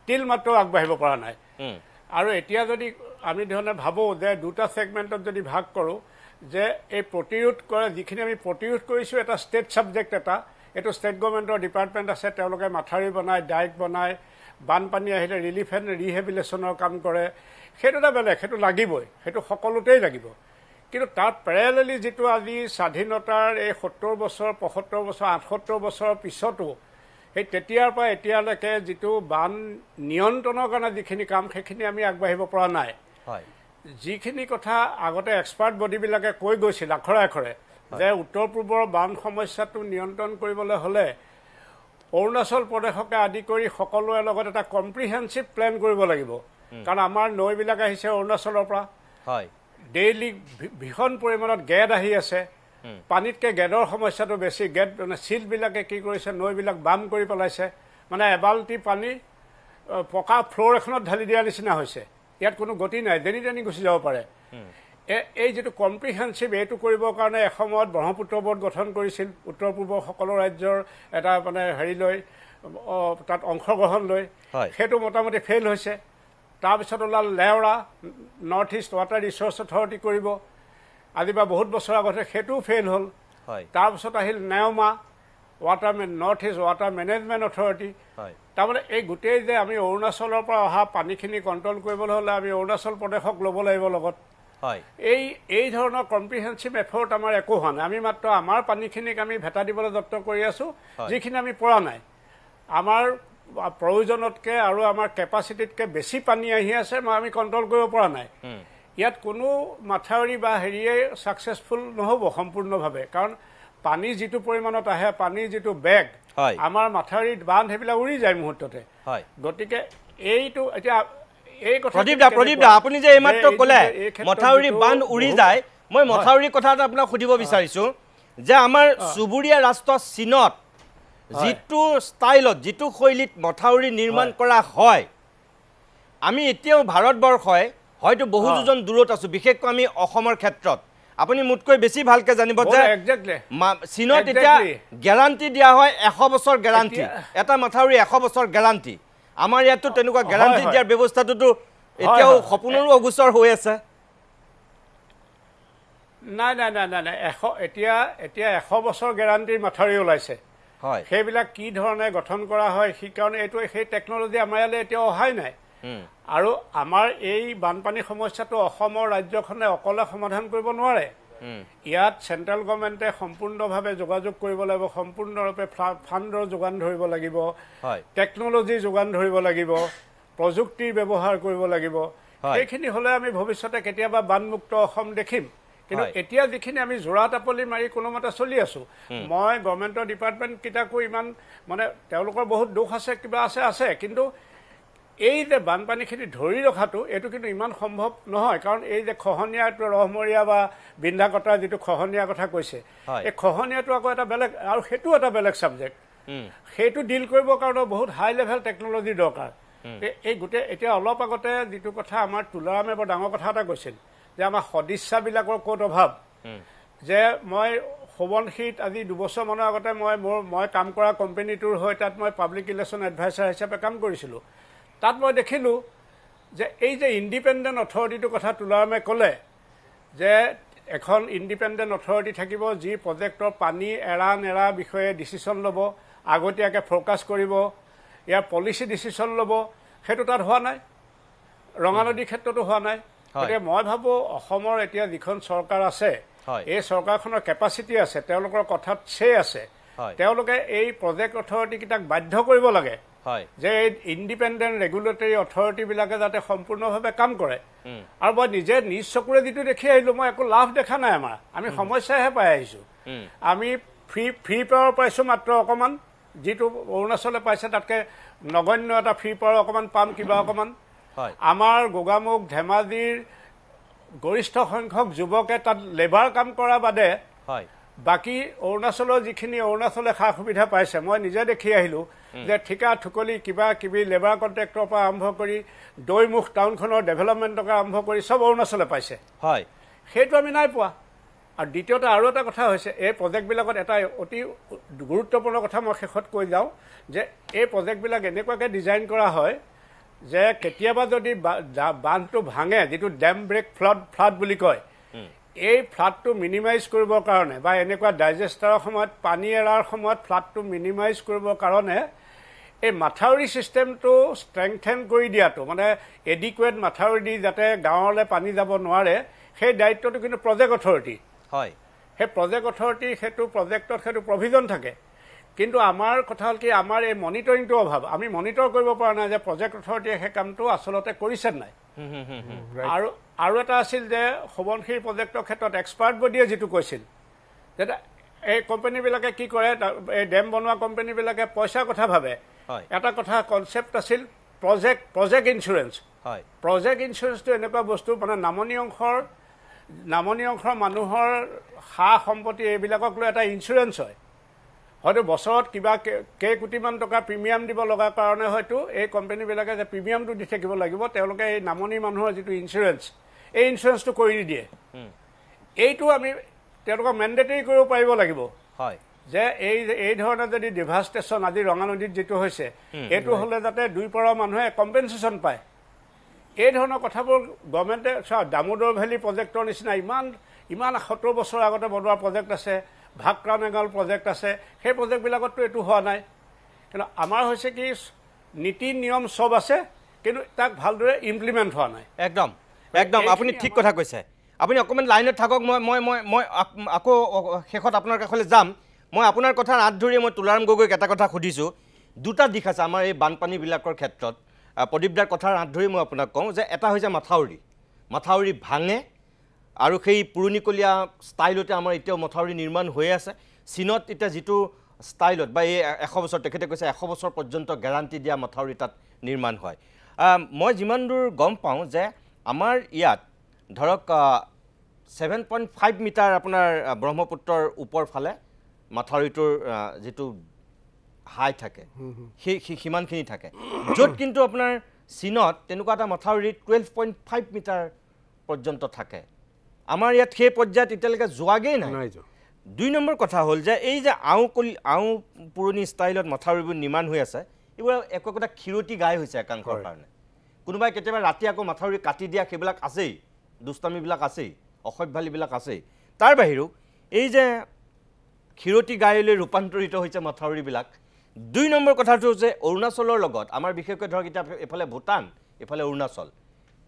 তিল মাত্ৰ আগবাঢ়িব পৰা নাই আৰু এতিয়া যদি আমি ধৰণে ভাবোঁ যে দুটা ছেগমেণ্টত যদি ভাগ কৰোঁ যে এই প্ৰতিৰোধ কৰা যিখিনি আমি প্ৰতিৰোধ কৰিছোঁ এটা ষ্টেট ছাবজেক্ট এটা এইটো ষ্টেট গভৰ্ণমেণ্টৰ ডিপাৰ্টমেণ্ট আছে তেওঁলোকে মাথাউৰি বনায় ডাইক বনায় বানপানী আহিলে ৰিলিফ এণ্ড ৰিহেবিলেশ্যনৰ কাম কৰে সেইটো এটা বেলেগ সেইটো লাগিবই সেইটো সকলোতেই লাগিব কিন্তু তাত পেৰেলেলি যিটো আজি স্বাধীনতাৰ এই 70 বছৰ 75 বছৰ 78 বছৰৰ পিছতো সেই তেতিয়াৰ পৰা এতিয়ালৈকে যিটো বান নিয়ন্ত্ৰণৰ কাৰণে যিখিনি কাম সেইখিনি আমি আগবাঢ়িব পৰা নাই যিখিনি কথা আগতে এক্সপাৰ্ট বডিবিলাকে কৈ গৈছিল আখৰে আখৰে যে উত্তৰ পূবৰ বান সমস্যাটো নিয়ন্ত্ৰণ কৰিবলৈ হ'লে অৰুণাচল প্ৰদেশকে আদি কৰি সকলোৰে লগত এটা কম্প্ৰিহেনচিভ প্লেন কৰিব লাগিব কাৰণ আমাৰ নৈবিলাক আহিছে অৰুণাচলৰ পৰা ডেইলি ভীষণ পৰিমাণত গেদ আহি আছে পানীতকৈ গেদৰ সমস্যাটো বেছি গেদ মানে চিলবিলাকে কি কৰিছে নৈবিলাক বাম কৰি পেলাইছে মানে এবাল্টি পানী পকা ফ্ল'ৰ এখনত ঢালি দিয়াৰ নিচিনা হৈছে ইয়াত কোনো গতি নাই যেনি তেনি গুচি যাব পাৰে এই যিটো কম্প্ৰিহেনচিভ এইটো কৰিবৰ কাৰণে এসময়ত ব্ৰহ্মপুত্ৰ বোৰ্ড গঠন কৰিছিল উত্তৰ পূৰ্বৰ সকলো ৰাজ্যৰ এটা মানে হেৰি লৈ তাত অংশগ্ৰহণ লৈ সেইটো মোটামুটি ফেইল হৈছে তাৰপিছত ওলাল লেওৰা north east water resource authority কৰিব আজি বা বহুত বছৰ আগতে সেইটোও ফেইল হ'ল তাৰপিছত আহিল নেওমা north east water management authority তাৰমানে এই গোটেই যে আমি অৰুণাচলৰ পৰা অহা পানীখিনি কণ্ট্ৰল কৰিবলৈ হ'লে আমি অৰুণাচল প্ৰদেশক ল'ব লাগিব লগত এই ধৰণৰ কম্প্ৰিহেনচিভ এফৰ্ট আমাৰ একো হোৱা নাই আমি মাত্ৰ আমাৰ পানীখিনিক আমি ভেটা দিবলৈ যত্ন কৰি আছোঁ যিখিনি আমি পৰা নাই আমাৰ প্ৰয়োজনতকৈ আৰু আমাৰ কেপাচিটিতকৈ বেছি পানী আহি আছে আমি কণ্ট্ৰল কৰিব পৰা নাই ইয়াত কোনো মাথাউৰি বা হেৰিয়ে ছাকচেছফুল নহ'ব সম্পূৰ্ণভাৱে কাৰণ পানী যিটো পৰিমাণত আহে পানীৰ যিটো বেগ আমাৰ মাথাউৰিত বান্ধ সেইবিলাক উৰি যায় মুহূৰ্ততে গতিকে এইটো এতিয়া প্ৰদীপ দা আপুনি যে এইমাত্ৰ ক'লে মথাউৰি বান্ধ উৰি যায় মই মথাউৰিৰ কথা এটা আপোনাক সুধিব বিচাৰিছোঁ যে আমাৰ চুবুৰীয়া ৰাষ্ট্ৰ চীনত যিটো ষ্টাইলত যিটো শৈলীত মথাউৰি নিৰ্মাণ কৰা হয় আমি এতিয়াও ভাৰতবৰ্ষই হয়তো বহু যোজন দূৰত আছোঁ বিশেষকৈ আমি অসমৰ ক্ষেত্ৰত আপুনি মোতকৈ বেছি ভালকৈ জানিব যে চীনত এতিয়া গেৰাণ্টি দিয়া হয় 100 বছৰ গেৰাণ্টি এটা মথাউৰি 100 বছৰ গেৰাণ্টি আমাৰ ইয়াতো তেনেকুৱা গেৰাণ্টি দিয়াৰ ব্যৱস্থাটোতো এতিয়াও সপোনৰো অগোচৰ হৈ আছে নাই এতিয়া 100 বছৰ গেৰাণ্টিৰ মাথাউৰি ওলাইছে সেইবিলাক কি ধৰণে গঠন কৰা হয় সেইকাৰণে এইটো সেই টেকন'লজি আমাৰ ইয়ালৈ এতিয়াও অহাই নাই আৰু আমাৰ এই বানপানী সমস্যাটো অসমৰ ৰাজ্যখনে অকলে সমাধান কৰিব নোৱাৰে ইয়াত চেণ্ট্ৰেল গভৰ্ণমেণ্টে সম্পূৰ্ণভাৱে যোগাযোগ কৰিব লাগিব সম্পূৰ্ণৰূপে ফাণ্ডৰ যোগান ধৰিব লাগিব টেকন'লজিৰ যোগান ধৰিব লাগিব প্ৰযুক্তিৰ ব্যৱহাৰ কৰিব লাগিব সেইখিনি হ'লে আমি ভৱিষ্যতে কেতিয়াবা বানমুক্ত অসম দেখিম কিন্তু এতিয়া যিখিনি আমি জোৰা টাপলি মাৰি কোনোমতে চলি আছোঁ মই গভৰ্ণমেণ্টৰ ডিপাৰ্টমেণ্টকেইটাকো ইমান মানে তেওঁলোকৰ বহুত দোষ আছে কিবা আছে কিন্তু এই যে বানপানীখিনি ধৰি ৰখাটো এইটো কিন্তু ইমান সম্ভৱ নহয় কাৰণ এই যে খহনীয়া ৰহমৰীয়া বা বিন্ধ্যাকটাৰ যিটো খহনীয়া কথা কৈছে এই খহনীয়াটো আকৌ এটা বেলেগ আৰু সেইটো এটা বেলেগ ছাবজেক্ট সেইটো ডিল কৰিবৰ কাৰণে বহুত হাই লেভেল টেকন'লজিৰ দৰকাৰ এই গোটেই এতিয়া অলপ আগতে যিটো কথা আমাৰ তুলাৰামে বৰ ডাঙৰ কথা এটা কৈছিল যে আমাৰ সদিচ্ছাবিলাকৰ ক'ত অভাৱ যে মই সোৱণশিৰিত আজি 2 বছৰমানৰ আগতে মই কাম কৰা কোম্পানীটোৰ হৈ তাত মই পাব্লিক ৰিলেশ্যন এডভাইচাৰ হিচাপে কাম কৰিছিলোঁ। তাত মই দেখিলোঁ যে এই যে ইণ্ডিপেণ্ডেণ্ট অথৰিটিটোৰ কথা তুলাৰামে ক'লে যে এখন ইণ্ডিপেণ্ডেণ্ট অথৰিটি থাকিব যি প্ৰজেক্টৰ পানী এৰা নেৰা বিষয়ে ডিচিশ্যন ল'ব, আগতীয়াকৈ ফ'ৰকাষ্ট কৰিব, ইয়াৰ পলিচি ডিচিশ্যন ল'ব, সেইটো তাত হোৱা নাই। ৰঙা নদীৰ ক্ষেত্ৰতো হোৱা নাই। গতিকে মই ভাবোঁ অসমৰ এতিয়া যিখন চৰকাৰ আছে এই চৰকাৰখনৰ কেপাচিটি আছে, তেওঁলোকৰ কথাত আছে, তেওঁলোকে এই প্ৰজেক্ট অথৰিটিকেইটাক বাধ্য কৰিব লাগে যে এই ইণ্ডিপেণ্ডেণ্ট ৰেগুলেটৰী অথৰিটিবিলাকে যাতে সম্পূৰ্ণভাৱে কাম কৰে। আৰু মই নিজে নিজ চকুৰে যিটো দেখি আহিলোঁ, মই একো লাভ দেখা নাই। আমি সমস্যাহে পাই আহিছোঁ। আমি ফ্ৰী পাৱাৰ পাইছোঁ মাত্ৰ অকণমান, যিটো অৰুণাচলে পাইছে তাতকৈ নগণ্য এটা ফ্ৰী পাৱাৰ অকণমান পাম, কিবা অকণমান। আমাৰ গোগামুখ ধেমাজিৰ গৰিষ্ঠ সংখ্যক যুৱকে তাত লেবাৰ কাম কৰা বাদে বাকী অৰুণাচলৰ যিখিনি অৰুণাচলে সা সুবিধা পাইছে, মই নিজে দেখি আহিলোঁ যে ঠিকা ঠুকলি কিবা কিবি লেবাৰ কণ্ট্ৰেক্টৰ পৰা আৰম্ভ কৰি দৈমুখ টাউনখনৰ ডেভেলপমেণ্টৰ পৰা আৰম্ভ কৰি চব অৰুণাচলে পাইছে। সেইটো আমি নাই পোৱা। আৰু দ্বিতীয়তে আৰু এটা কথা হৈছে, এই প্ৰজেক্টবিলাকত এটা অতি গুৰুত্বপূৰ্ণ কথা মই শেষত কৈ যাওঁ যে এই প্ৰজেক্টবিলাক এনেকুৱাকৈ ডিজাইন কৰা হয় যে কেতিয়াবা যদি বান্ধটো ভাঙে, যিটো ডেম ব্ৰেক ফ্লাড বুলি কয়, এই ফ্লাডটো মিনিমাইজ কৰিবৰ কাৰণে বা এনেকুৱা ডাইজেষ্টাৰৰ সময়ত পানী এৰাৰ সময়ত ফ্লাডটো মিনিমাইজ কৰিবৰ কাৰণে এই মাথাউৰি ছিষ্টেমটো ষ্ট্ৰেংথেন কৰি দিয়াটো, মানে এডিকুৱেট মাথাউৰি দি যাতে গাঁৱলৈ পানী যাব নোৱাৰে, সেই দায়িত্বটো কিন্তু প্ৰজেক্ট অথৰিটি। সেই প্ৰজেক্ট অথৰিটি সেইটো প্ৰজেক্টত সেইটো প্ৰভিজন থাকে। কিন্তু আমাৰ কথা হ'ল কি, আমাৰ এই মনিটৰিংটো অভাৱ। আমি মনিটৰ কৰিব পৰা নাই যে প্ৰজেক্ট অথৰিটিয়ে সেই কামটো আচলতে কৰিছে নাই। আৰু এটা আছিল যে সোৱণশিৰি প্ৰজেক্টৰ ক্ষেত্ৰত এক্সপাৰ্ট বডিয়ে যিটো কৈছিল যে এই কোম্পানীবিলাকে কি কৰে, এই ডেম বনোৱা কোম্পানীবিলাকে পইচাৰ কথা ভাবে। এটা কথা কনচেপ্ট আছিল প্ৰজেক্ট ইঞ্চুৰেঞ্চ। প্ৰজেক্ট ইঞ্চুৰেঞ্চটো এনেকুৱা বস্তু, মানে নামনি অংশৰ মানুহৰ সা সম্পত্তি এইবিলাকক লৈ এটা ইঞ্চুৰেঞ্চ হয়। হয়তো বছৰত কিবা কেইকোটিমান টকা প্ৰিমিয়াম দিব লগাৰ কাৰণে হয়তো এই কোম্পানীবিলাকে যে প্ৰিমিয়ামটো দি থাকিব লাগিব, তেওঁলোকে এই নামনি মানুহৰ যিটো ইঞ্চুৰেঞ্চ, এই ইঞ্চুৰেঞ্চটো কৰি দিয়ে। এইটো আমি তেওঁলোকক মেণ্ডেটৰী কৰিব পাৰিব লাগিব যে এই ধৰণে যদি ডিভাষ্টেশ্যন আজি ৰঙা নদীত যিটো হৈছে, এইটো হ'লে যাতে দুই পাৰৰ মানুহে কম্পেনচেশ্যন পায়। এই ধৰণৰ কথাবোৰ গভৰ্ণমেণ্টে দামোদৰ ভেলী প্ৰজেক্টৰ নিচিনা ইমান 70 বছৰ আগতে বনোৱা প্ৰজেক্ট আছে, ভাক্ৰা নেগাল প্ৰজেক্ট আছে, সেই প্ৰজেক্টবিলাকততো এইটো হোৱা নাই। কিন্তু আমাৰ হৈছে কি, নীতি নিয়ম চব আছে, কিন্তু তাক ভালদৰে ইমপ্লিমেণ্ট হোৱা নাই। একদম আপুনি ঠিক কথা কৈছে। আপুনি অকণমান লাইনত থাকক, মই আকৌ শেষত আপোনাৰ কাষলৈ যাম। মই আপোনাৰ কথা হাত ধৰি মই তুলাৰাম গগৈক এটা কথা সুধিছোঁ। দুটা দিশ আছে আমাৰ এই বানপানীবিলাকৰ ক্ষেত্ৰত। প্ৰদীপদাৰ কথাৰ হাত ধৰি মই আপোনাক কওঁ যে এটা হৈছে মাথাউৰি ভাঙে, আৰু সেই পুৰণিকলীয়া ষ্টাইলতে আমাৰ এতিয়াও মথাউৰি নিৰ্মাণ হৈ আছে। চীনত এতিয়া যিটো ষ্টাইলত বা এই 100 বছৰ, তেখেতে কৈছে 100 বছৰ পৰ্যন্ত গেৰাণ্টি দিয়া মথাউৰি তাত নিৰ্মাণ হয়। মই যিমান দূৰ গম পাওঁ যে আমাৰ ইয়াত ধৰক 7.5 মিটাৰ আপোনাৰ ব্ৰহ্মপুত্ৰৰ ওপৰ ফালে মাথাউৰিটোৰ যিটো হাই থাকে সেই সিমানখিনি থাকে, য'ত কিন্তু আপোনাৰ চীনত তেনেকুৱা এটা মাথাউৰি 12.5 মিটাৰ পৰ্যন্ত থাকে। আমাৰ ইয়াত সেই পৰ্যায়ত এতিয়ালৈকে যোৱাগেই নাই। 2 নম্বৰ কথা হ'ল যে এই যে আও পুৰণি ষ্টাইলত মাথাউৰিবোৰ নিৰ্মাণ হৈ আছে, এইবোৰ একোটা ক্ষীৰতি গাই হৈছে একাংশৰ কাৰণে। কোনোবাই কেতিয়াবা ৰাতি আকৌ মাথাউৰি কাটি দিয়া সেইবিলাক আছেই, দুষ্টামিবিলাক আছেই, অসভ্যালিবিলাক আছেই। তাৰ বাহিৰেও এই যে ক্ষীৰতি গায়লৈ ৰূপান্তৰিত হৈছে মাথাউৰিবিলাক। 2 নম্বৰ কথাটো হৈছে অৰুণাচলৰ লগত আমাৰ বিশেষকৈ ধৰক এতিয়া এফালে ভূটান, এফালে অৰুণাচল,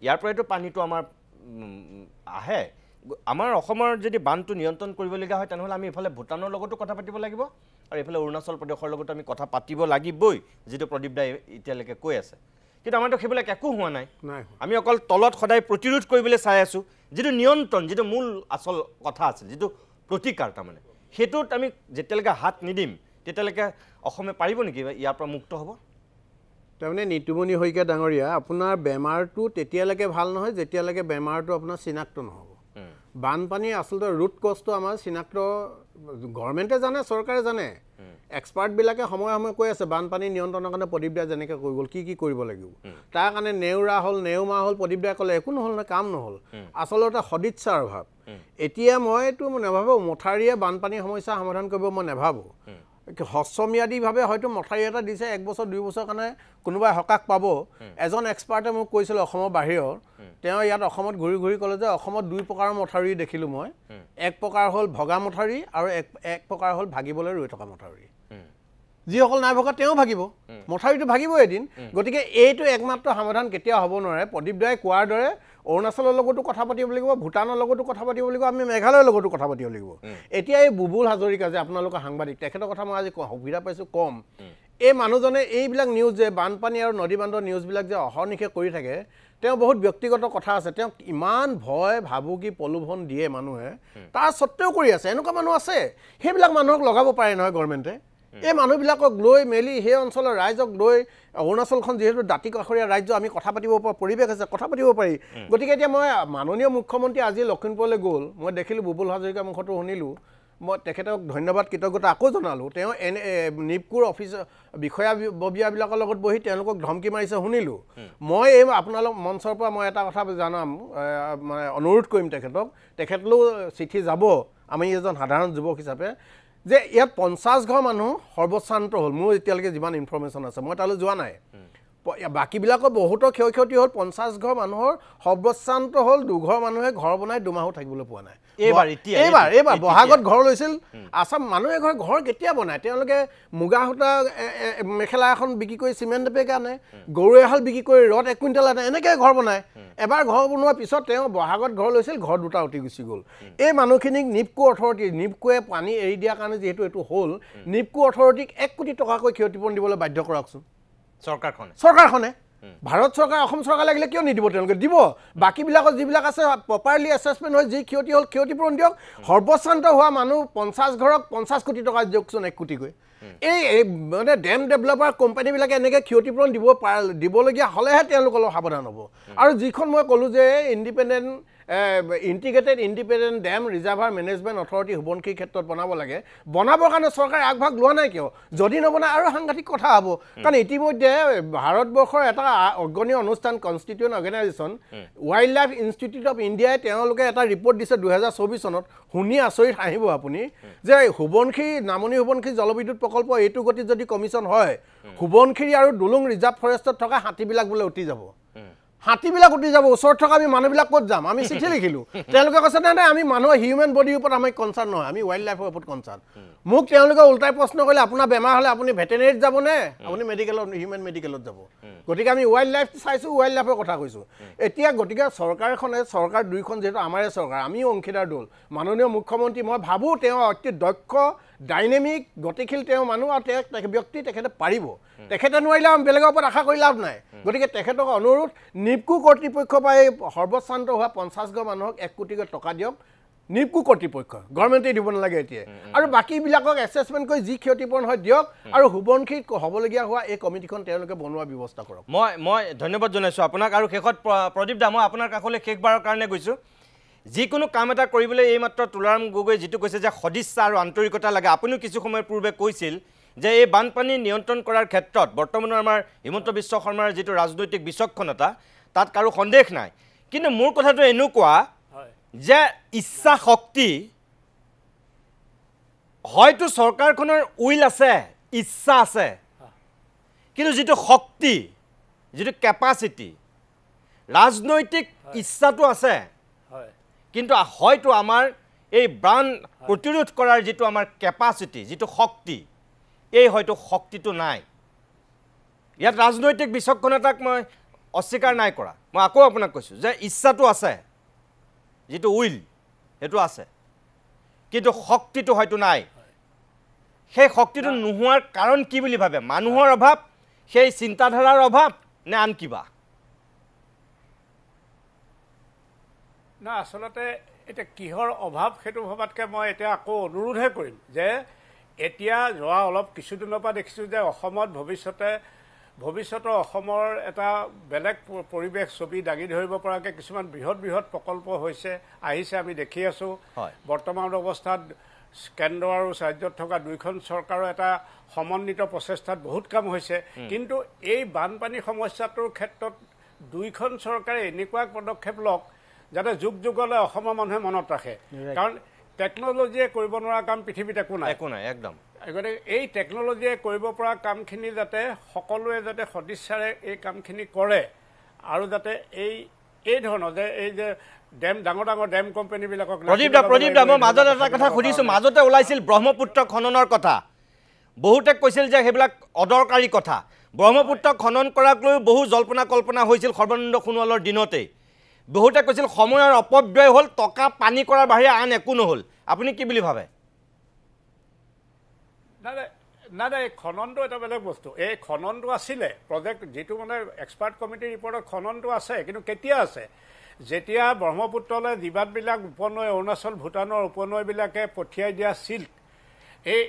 ইয়াৰ পৰাইতো পানীটো আমাৰ আহে। আমাৰ অসমৰ যদি বানটো নিয়ন্ত্ৰণ কৰিবলগীয়া হয়, তেনেহ'লে আমি এফালে ভূটানৰ লগতো কথা পাতিব লাগিব, আৰু এইফালে অৰুণাচল প্ৰদেশৰ লগতো আমি কথা পাতিব লাগিবই, যিটো প্ৰদীপ দাই এতিয়ালৈকে কৈ আছে। কিন্তু আমাৰতো সেইবিলাক একো হোৱা নাই। আমি অকল তলত সদায় প্ৰতিৰোধ কৰিবলৈ চাই আছোঁ। যিটো নিয়ন্ত্ৰণ, যিটো মূল আচল কথা আছিল, যিটো প্ৰতিকাৰ, তাৰমানে সেইটোত আমি যেতিয়ালৈকে হাত নিদিম তেতিয়ালৈকে অসমে পাৰিব নেকি ইয়াৰ পৰা মুক্ত হ'ব? তাৰমানে নিতুমণি শইকীয়া ডাঙৰীয়া, আপোনাৰ বেমাৰটো তেতিয়ালৈকে ভাল নহয় যেতিয়ালৈকে বেমাৰটো আপোনাৰ চিনাক্ত নহ'ব। বানপানীৰ আচলতে ৰুট কজটো আমাৰ চিনাক্ত গভৰ্ণমেণ্টে জানে, চৰকাৰে জানে, এক্সপাৰ্টবিলাকে সময়ে সময়ে কৈ আছে বানপানী নিয়ন্ত্ৰণৰ কাৰণে প্ৰদীপ দাই যেনেকৈ কৈ গ'ল কি কৰিব লাগিব তাৰ কাৰণে নেওৰা হ'ল নেওমা হ'ল প্ৰদীপ দাই ক'লে একো নহ'ল নে কাম নহ'ল আচলতে সদিচ্ছাৰ অভাৱ এতিয়া মইতো নাভাবোঁ মথাউৰিয়ে বানপানীৰ সমস্যা সমাধান কৰিব মই নাভাবোঁ হ্ৰস্বম্যাদীভাৱে হয়তো মথাউৰি এটা দিছে 1 বছৰ 2 বছৰ কাৰণে কোনোবাই সকাহ পাব এজন এক্সপাৰ্টে মোক কৈছিল অসমৰ বাহিৰৰ তেওঁ ইয়াত অসমত ঘূৰি ঘূৰি ক'লে যে অসমত 2 প্ৰকাৰৰ মথাউৰি দেখিলোঁ মই এক প্ৰকাৰ হ'ল ভগা মথাউৰি আৰু এক প্ৰকাৰ হ'ল ভাগিবলৈ ৰৈ থকা মথাউৰি যিসকল নাই ভগা তেওঁ ভাগিব মথাউৰিটো ভাগিব এদিন গতিকে এইটো একমাত্ৰ সমাধান কেতিয়াও হ'ব নোৱাৰে প্ৰদীপ দাই কোৱাৰ দৰে অৰুণাচলৰ লগতো কথা পাতিব লাগিব ভূটানৰ লগতো কথা পাতিব লাগিব আমি মেঘালয়ৰ লগতো কথা পাতিব লাগিব এতিয়া এই বুবুল হাজৰিকা যে আপোনালোকৰ সাংবাদিক তেখেতৰ কথা মই আজি সুবিধা পাইছোঁ কম এই মানুহজনে এইবিলাক নিউজ যে বানপানী আৰু নদী বান্ধৰ নিউজবিলাক যে অহৰ্নিশে কৰি থাকে তেওঁ বহুত ব্যক্তিগত কথা আছে তেওঁ ইমান ভয় ভাবুকি প্ৰলোভন দিয়ে মানুহে তাৰ সত্ত্বেও কৰি আছে এনেকুৱা মানুহ আছে সেইবিলাক মানুহক লগাব পাৰে নহয় গভৰ্ণমেণ্টে এই মানুহবিলাকক লৈ মেলি সেই অঞ্চলৰ ৰাইজক লৈ অৰুণাচলখন যিহেতু দাঁতি কাষৰীয়া ৰাজ্য আমি কথা পাতিব পৰা পৰিৱেশ আছে কথা পাতিব পাৰি গতিকে এতিয়া মই মাননীয় মুখ্যমন্ত্ৰী আজি লখিমপুৰলৈ গ'ল মই দেখিলোঁ বুবুল হাজৰিকাৰ মুখতো শুনিলোঁ মই তেখেতক ধন্যবাদ কৃতজ্ঞতা আকৌ জনালোঁ তেওঁ নিপকুৰ অফিচ বিষয়াববীয়াবিলাকৰ লগত বহি তেওঁলোকক ধমকি মাৰিছে শুনিলোঁ মই এই আপোনালোক মঞ্চৰ পৰা মই এটা কথা জনাম মানে অনুৰোধ কৰিম তেখেতলৈও চিঠি যাব আমি এজন সাধাৰণ যুৱক হিচাপে যে ইয়াত 50 ঘৰ মানুহ সৰ্বশান্ত হ'ল মোৰ এতিয়ালৈকে যিমান ইনফৰমেশ্যন আছে মই তালৈ যোৱা নাই বাকীবিলাকৰ বহুতৰ ক্ষয়ক্ষতি হ'ল 50 ঘৰ মানুহৰ সৰ্বশান্ত হ'ল 2 ঘৰ মানুহে ঘৰ বনাই 2 মাহো থাকিবলৈ পোৱা নাই এইবাৰ বহাগত ঘৰ লৈছিল আসাম মানুহে ঘৰ কেতিয়া বনায় তেওঁলোকে মুগা সূতা মেখেলা এখন বিক্ৰী কৰি চিমেণ্ট এপেকে আনে গৰু এহাল বিক্ৰী কৰি ৰদ 1 কুইণ্টেল আনে এনেকৈ ঘৰ বনায় এবাৰ ঘৰ বনোৱাৰ পিছত তেওঁ বহাগত ঘৰ লৈছিল ঘৰ 2টা উঠি গুচি গ'ল এই মানুহখিনিক নিপকো অথৰিটি নিপকোৱে পানী এৰি দিয়াৰ কাৰণে যিহেতু এইটো হ'ল নিপকো অথৰিটিক 1 কোটি টকাকৈ ক্ষতিপূৰণ দিবলৈ বাধ্য কৰাওকচোন চৰকাৰখনে ভাৰত চৰকাৰ অসম চৰকাৰ লাগিলে কিয় নিদিব তেওঁলোকে দিব বাকীবিলাকৰ যিবিলাক আছে প্ৰপাৰলি এছেছমেণ্ট হৈ যি ক্ষতি হ'ল ক্ষতিপূৰণ দিয়ক সৰ্বশান্ত হোৱা মানুহ 50 ঘৰক 50 কোটি টকা দিয়কচোন 1 কোটিকৈ এই মানে ডেম ডেভেলপাৰ কোম্পানীবিলাকে এনেকৈ ক্ষতিপূৰণ দিবলগীয়া হ'লেহে তেওঁলোক অলপ সাৱধান হ'ব আৰু যিখন মই ক'লোঁ যে integrated independent dam reservoir management authority সোৱণশিৰিৰ ক্ষেত্ৰত বনাব লাগে বনাবৰ কাৰণে চৰকাৰে আগভাগ লোৱা নাই কিয় যদি নবনায় আৰু সাংঘাতিক কথা হ'ব কাৰণ ইতিমধ্যে ভাৰতবৰ্ষৰ এটা অগ্ৰণীয় অনুষ্ঠান constituent organisation wildlife institute of ইণ্ডিয়াই তেওঁলোকে এটা ৰিপৰ্ট দিছে 2024 চনত শুনি আচৰিত হাঁহিব আপুনি যে নামনি সোৱণশিৰি জলবিদ্যুৎ প্ৰকল্প এইটো গতিত যদি কমিশ্যন হয় সোৱণশিৰি আৰু দুলুং ৰিজাৰ্ভ ফৰেষ্টত থকা হাতীবিলাক বোলে উঠি যাব হাতীবিলাক উঠি যাব ওচৰত থকা আমি মানুহবিলাক ক'ত যাম আমি চিঠি লিখিলোঁ তেওঁলোকে কৈছে নাই আমি মানুহৰ হিউমেন বডিৰ ওপৰত আমি কনচাৰ্ণ নহয় আমি ৱাইল্ড লাইফৰ ওপৰত কনচাৰ্ণ মোক তেওঁলোকে উল্টাই প্ৰশ্ন কৰিলে আপোনাৰ বেমাৰ হ'লে আপুনি ভেটেনেৰীত যাবনে আপুনি মেডিকেলত হিউমেন মেডিকেলত যাব গতিকে আমি ৱাইল্ড লাইফ চাইছোঁ ৱাইল্ড লাইফৰ কথা কৈছোঁ এতিয়া গতিকে চৰকাৰ দুইখন যিহেতু আমাৰে চৰকাৰ আমিও অংশীদাৰ দল মাননীয় মুখ্যমন্ত্ৰী মই ভাবোঁ তেওঁ অতি দক্ষ ডাইনেমিক গতিশীল তেওঁ মানুহ আৰু ব্যক্তি তেখেতে পাৰিব তেখেতে নোৱাৰিলে আমি বেলেগৰ ওপৰত আশা কৰি লাভ নাই গতিকে তেখেতক অনুৰোধ নিপকো কৰ্তৃপক্ষৰ পৰা এই সৰ্বশান্ত হোৱা 50 ঘৰ মানুহক 1 কোটিকৈ টকা দিয়ক নিপকো কৰ্তৃপক্ষ গভৰ্ণমেণ্টে দিব নালাগে এতিয়া আৰু বাকীবিলাকক এছেছমেণ্ট কৰি যি ক্ষতিপূৰণ হয় দিয়ক আৰু সোৱণশিৰিত হ'বলগীয়া হোৱা এই কমিটিখন তেওঁলোকে বনোৱাৰ ব্যৱস্থা কৰক মই ধন্যবাদ জনাইছোঁ আপোনাক আৰু শেষত প্ৰদীপ দা মই আপোনাৰ কাষলৈ শেষবাৰৰ কাৰণে গৈছোঁ যিকোনো কাম এটা কৰিবলৈ এইমাত্ৰ তুলাৰাম গগৈ যিটো কৈছে যে সদিচ্ছা আৰু আন্তৰিকতা লাগে আপুনিও কিছু সময়ৰ পূৰ্বে কৈছিল যে এই বানপানী নিয়ন্ত্ৰণ কৰাৰ ক্ষেত্ৰত বৰ্তমানৰ আমাৰ হিমন্ত বিশ্ব শৰ্মাৰ যিটো ৰাজনৈতিক বিচক্ষণতা তাত কাৰো সন্দেহ নাই কিন্তু মোৰ কথাটো এনেকুৱা যে ইচ্ছা শক্তি হয়তো চৰকাৰখনৰ উইল আছে ইচ্ছা আছে কিন্তু যিটো শক্তি যিটো কেপাচিটি ৰাজনৈতিক ইচ্ছাটো আছে কিন্তু হয়তো আমাৰ এই বান প্ৰতিৰোধ কৰাৰ যিটো আমাৰ কেপাচিটি যিটো শক্তি এই হয়তো শক্তিটো নাই ইয়াত ৰাজনৈতিক বিচক্ষণতাক মই অস্বীকাৰ নাই কৰা মই আকৌ আপোনাক কৈছোঁ যে ইচ্ছাটো আছে যিটো উইল সেইটো আছে কিন্তু শক্তিটো হয়তো নাই সেই শক্তিটো নোহোৱাৰ কাৰণ কি বুলি ভাবে মানুহৰ অভাৱ সেই চিন্তাধাৰাৰ অভাৱ নে আন কিবা না আচলতে এটা কিহৰ অভাৱ সেইটো ভবাতকৈ মই এতিয়া আকৌ অনুৰোধহে কৰিম যে এতিয়া যোৱা অলপ কিছুদিনৰ পৰা দেখিছোঁ যে অসমত ভৱিষ্যতে ভৱিষ্যতৰ অসমৰ এটা বেলেগ পৰিৱেশ ছবি দাঙি ধৰিব পৰাকৈ কিছুমান বৃহৎ বৃহৎ প্ৰকল্প হৈছে আহিছে আমি দেখি আছোঁ বৰ্তমান অৱস্থাত কেন্দ্ৰ আৰু ৰাজ্যত থকা দুইখন চৰকাৰৰ এটা সমন্বিত প্ৰচেষ্টাত বহুত কাম হৈছে কিন্তু এই বানপানী সমস্যাটোৰ ক্ষেত্ৰত দুইখন চৰকাৰে এনেকুৱা পদক্ষেপ লওক যাতে যুগ যুগলৈ অসমৰ মানুহে মনত ৰাখে কাৰণ টেকন'লজিয়ে কৰিব নোৱাৰা কাম পৃথিৱীত একো নাই একদম গতিকে এই টেকন'লজিয়ে কৰিব পৰা কামখিনি যাতে সকলোৱে যাতে সদিচ্ছাৰে এই কামখিনি কৰে আৰু যাতে এই ধৰণৰ যে এই যে ডেম ডাঙৰ ডাঙৰ ডেম কোম্পানীবিলাকক প্ৰদীপ দা মই মাজত এটা কথা সুধিছোঁ মাজতে ওলাইছিল ব্ৰহ্মপুত্ৰ খননৰ কথা বহুতে কৈছিল যে সেইবিলাক অদৰকাৰী কথা ব্ৰহ্মপুত্ৰ খনন কৰাক লৈ বহু জল্পনা কল্পনা হৈছিল সৰ্বানন্দ সোণোৱালৰ দিনতেই বহুতে কৈছিল সময়ৰ অপব্যয় হ'ল টকা পানী কৰাৰ বাহিৰে আন একো নহ'ল আপুনি কি বুলি ভাবে নাই এই খননটো এটা বেলেগ বস্তু এই খননটো আছিলে প্ৰজেক্ট যিটো মানে এক্সপাৰ্ট কমিটিৰ ৰিপৰ্টত খননটো আছে কিন্তু কেতিয়া আছে যেতিয়া ব্ৰহ্মপুত্ৰলৈ জীৱাতবিলাক উপনৈ অৰুণাচল ভূটানৰ উপনৈবিলাকে পঠিয়াই দিয়া চিল্ক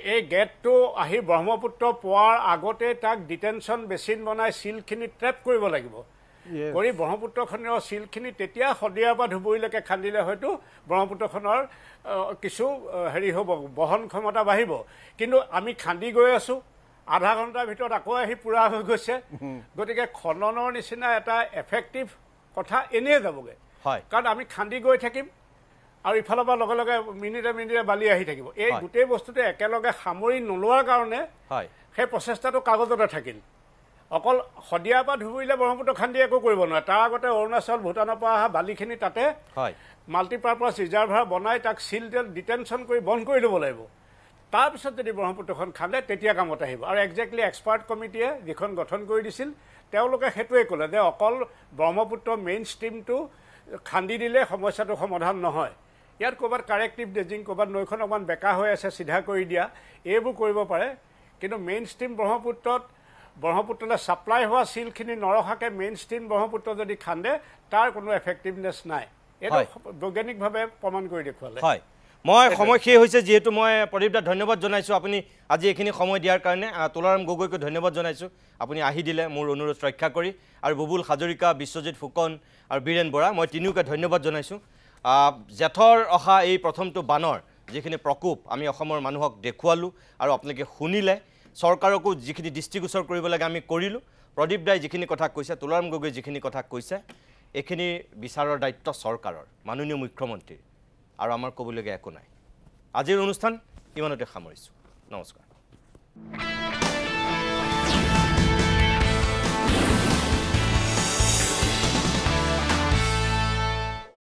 এই গেটটো আহি ব্ৰহ্মপুত্ৰ পোৱাৰ আগতে তাক ডিটেনশ্যন বেচিন বনাই চিল্কখিনি ট্ৰেপ কৰিব লাগিব কৰি ব্ৰহ্মপুত্ৰখনৰ চিল্কখিনি তেতিয়া শদিয়াৰ পৰা ধুবুৰীলৈকে খান্দিলে হয়তো ব্ৰহ্মপুত্ৰখনৰ কিছু হেৰি হ'ব বহন ক্ষমতা বাঢ়িব কিন্তু আমি খান্দি গৈ আছোঁ আধা ঘণ্টাৰ ভিতৰত আকৌ আহি পূৰা হৈ গৈছে গতিকে খননৰ নিচিনা এটা এফেক্টিভ কথা এনেই যাবগৈ কাৰণ আমি খান্দি গৈ থাকিম আৰু ইফালৰ পৰা লগে লগে মিনিটে বালি আহি থাকিব এই গোটেই বস্তুটো একেলগে সামৰি নোলোৱাৰ কাৰণে সেই প্ৰচেষ্টাটো কাগজতে থাকিল অকল শদিয়াৰ পৰা ধুবুৰীলৈ ব্ৰহ্মপুত্ৰ খান্দি একো কৰিব নোৱাৰে তাৰ আগতে অৰুণাচল ভূটানৰ পৰা অহা বালিখিনি তাতে মাল্টিপাৰ্পাছ ৰিজাৰ্ভাৰ বনাই তাক চিল ডিটেনশ্যন কৰি বন্ধ কৰি ল'ব লাগিব তাৰপিছত যদি ব্ৰহ্মপুত্ৰখন খান্দে তেতিয়া কামত আহিব আৰু একজেক্টলি এক্সপাৰ্ট কমিটিয়ে যিখন গঠন কৰি দিছিল তেওঁলোকে সেইটোৱে ক'লে যে অকল ব্ৰহ্মপুত্ৰ মেইন ষ্ট্ৰীমটো খান্দি দিলে সমস্যাটো সমাধান নহয় ইয়াত ক'ৰবাত কাৰেক্টিভ ড্ৰেজিং ক'ৰবাত নৈখন অকণমান বেকা হৈ আছে চিধা কৰি দিয়া এইবোৰ কৰিব পাৰে কিন্তু মেইন ষ্ট্ৰীম ব্ৰহ্মপুত্ৰলৈ ছাপ্লাই হোৱা চিলখিনি নৰখাকৈ মেইন ষ্ট্ৰীম ব্ৰহ্মপুত্ৰ যদি খান্দে তাৰ কোনো এফেক্টিভনেছ নাই এইটো বৈজ্ঞানিকভাৱে প্ৰমাণ কৰি দেখুৱালে হয় মই সময় শেষ হৈছে যিহেতু মই প্ৰদীপ দা ধন্যবাদ জনাইছোঁ আপুনি আজি এইখিনি সময় দিয়াৰ কাৰণে তুলাৰাম গগৈকে ধন্যবাদ জনাইছোঁ আপুনি আহি দিলে মোৰ অনুৰোধ ৰক্ষা কৰি আৰু বুবুল হাজৰিকা বিশ্বজিৎ ফুকন আৰু বীৰেন বৰা মই তিনিওকে ধন্যবাদ জনাইছোঁ জেঠৰ অহা এই প্ৰথমটো বানৰ যিখিনি প্ৰকোপ আমি অসমৰ মানুহক দেখুৱালোঁ আৰু আপোনালোকে শুনিলে চৰকাৰকো যিখিনি দৃষ্টিগোচৰ কৰিব লাগে আমি কৰিলোঁ প্ৰদীপ দাই যিখিনি কথা কৈছে তুলাৰাম গগৈ যিখিনি কথা কৈছে এইখিনি বিচাৰৰ দায়িত্ব চৰকাৰৰ মাননীয় মুখ্যমন্ত্ৰীৰ আৰু আমাৰ ক'বলগীয়া একো নাই আজিৰ অনুষ্ঠান ইমানতে সামৰিছোঁ নমস্কাৰ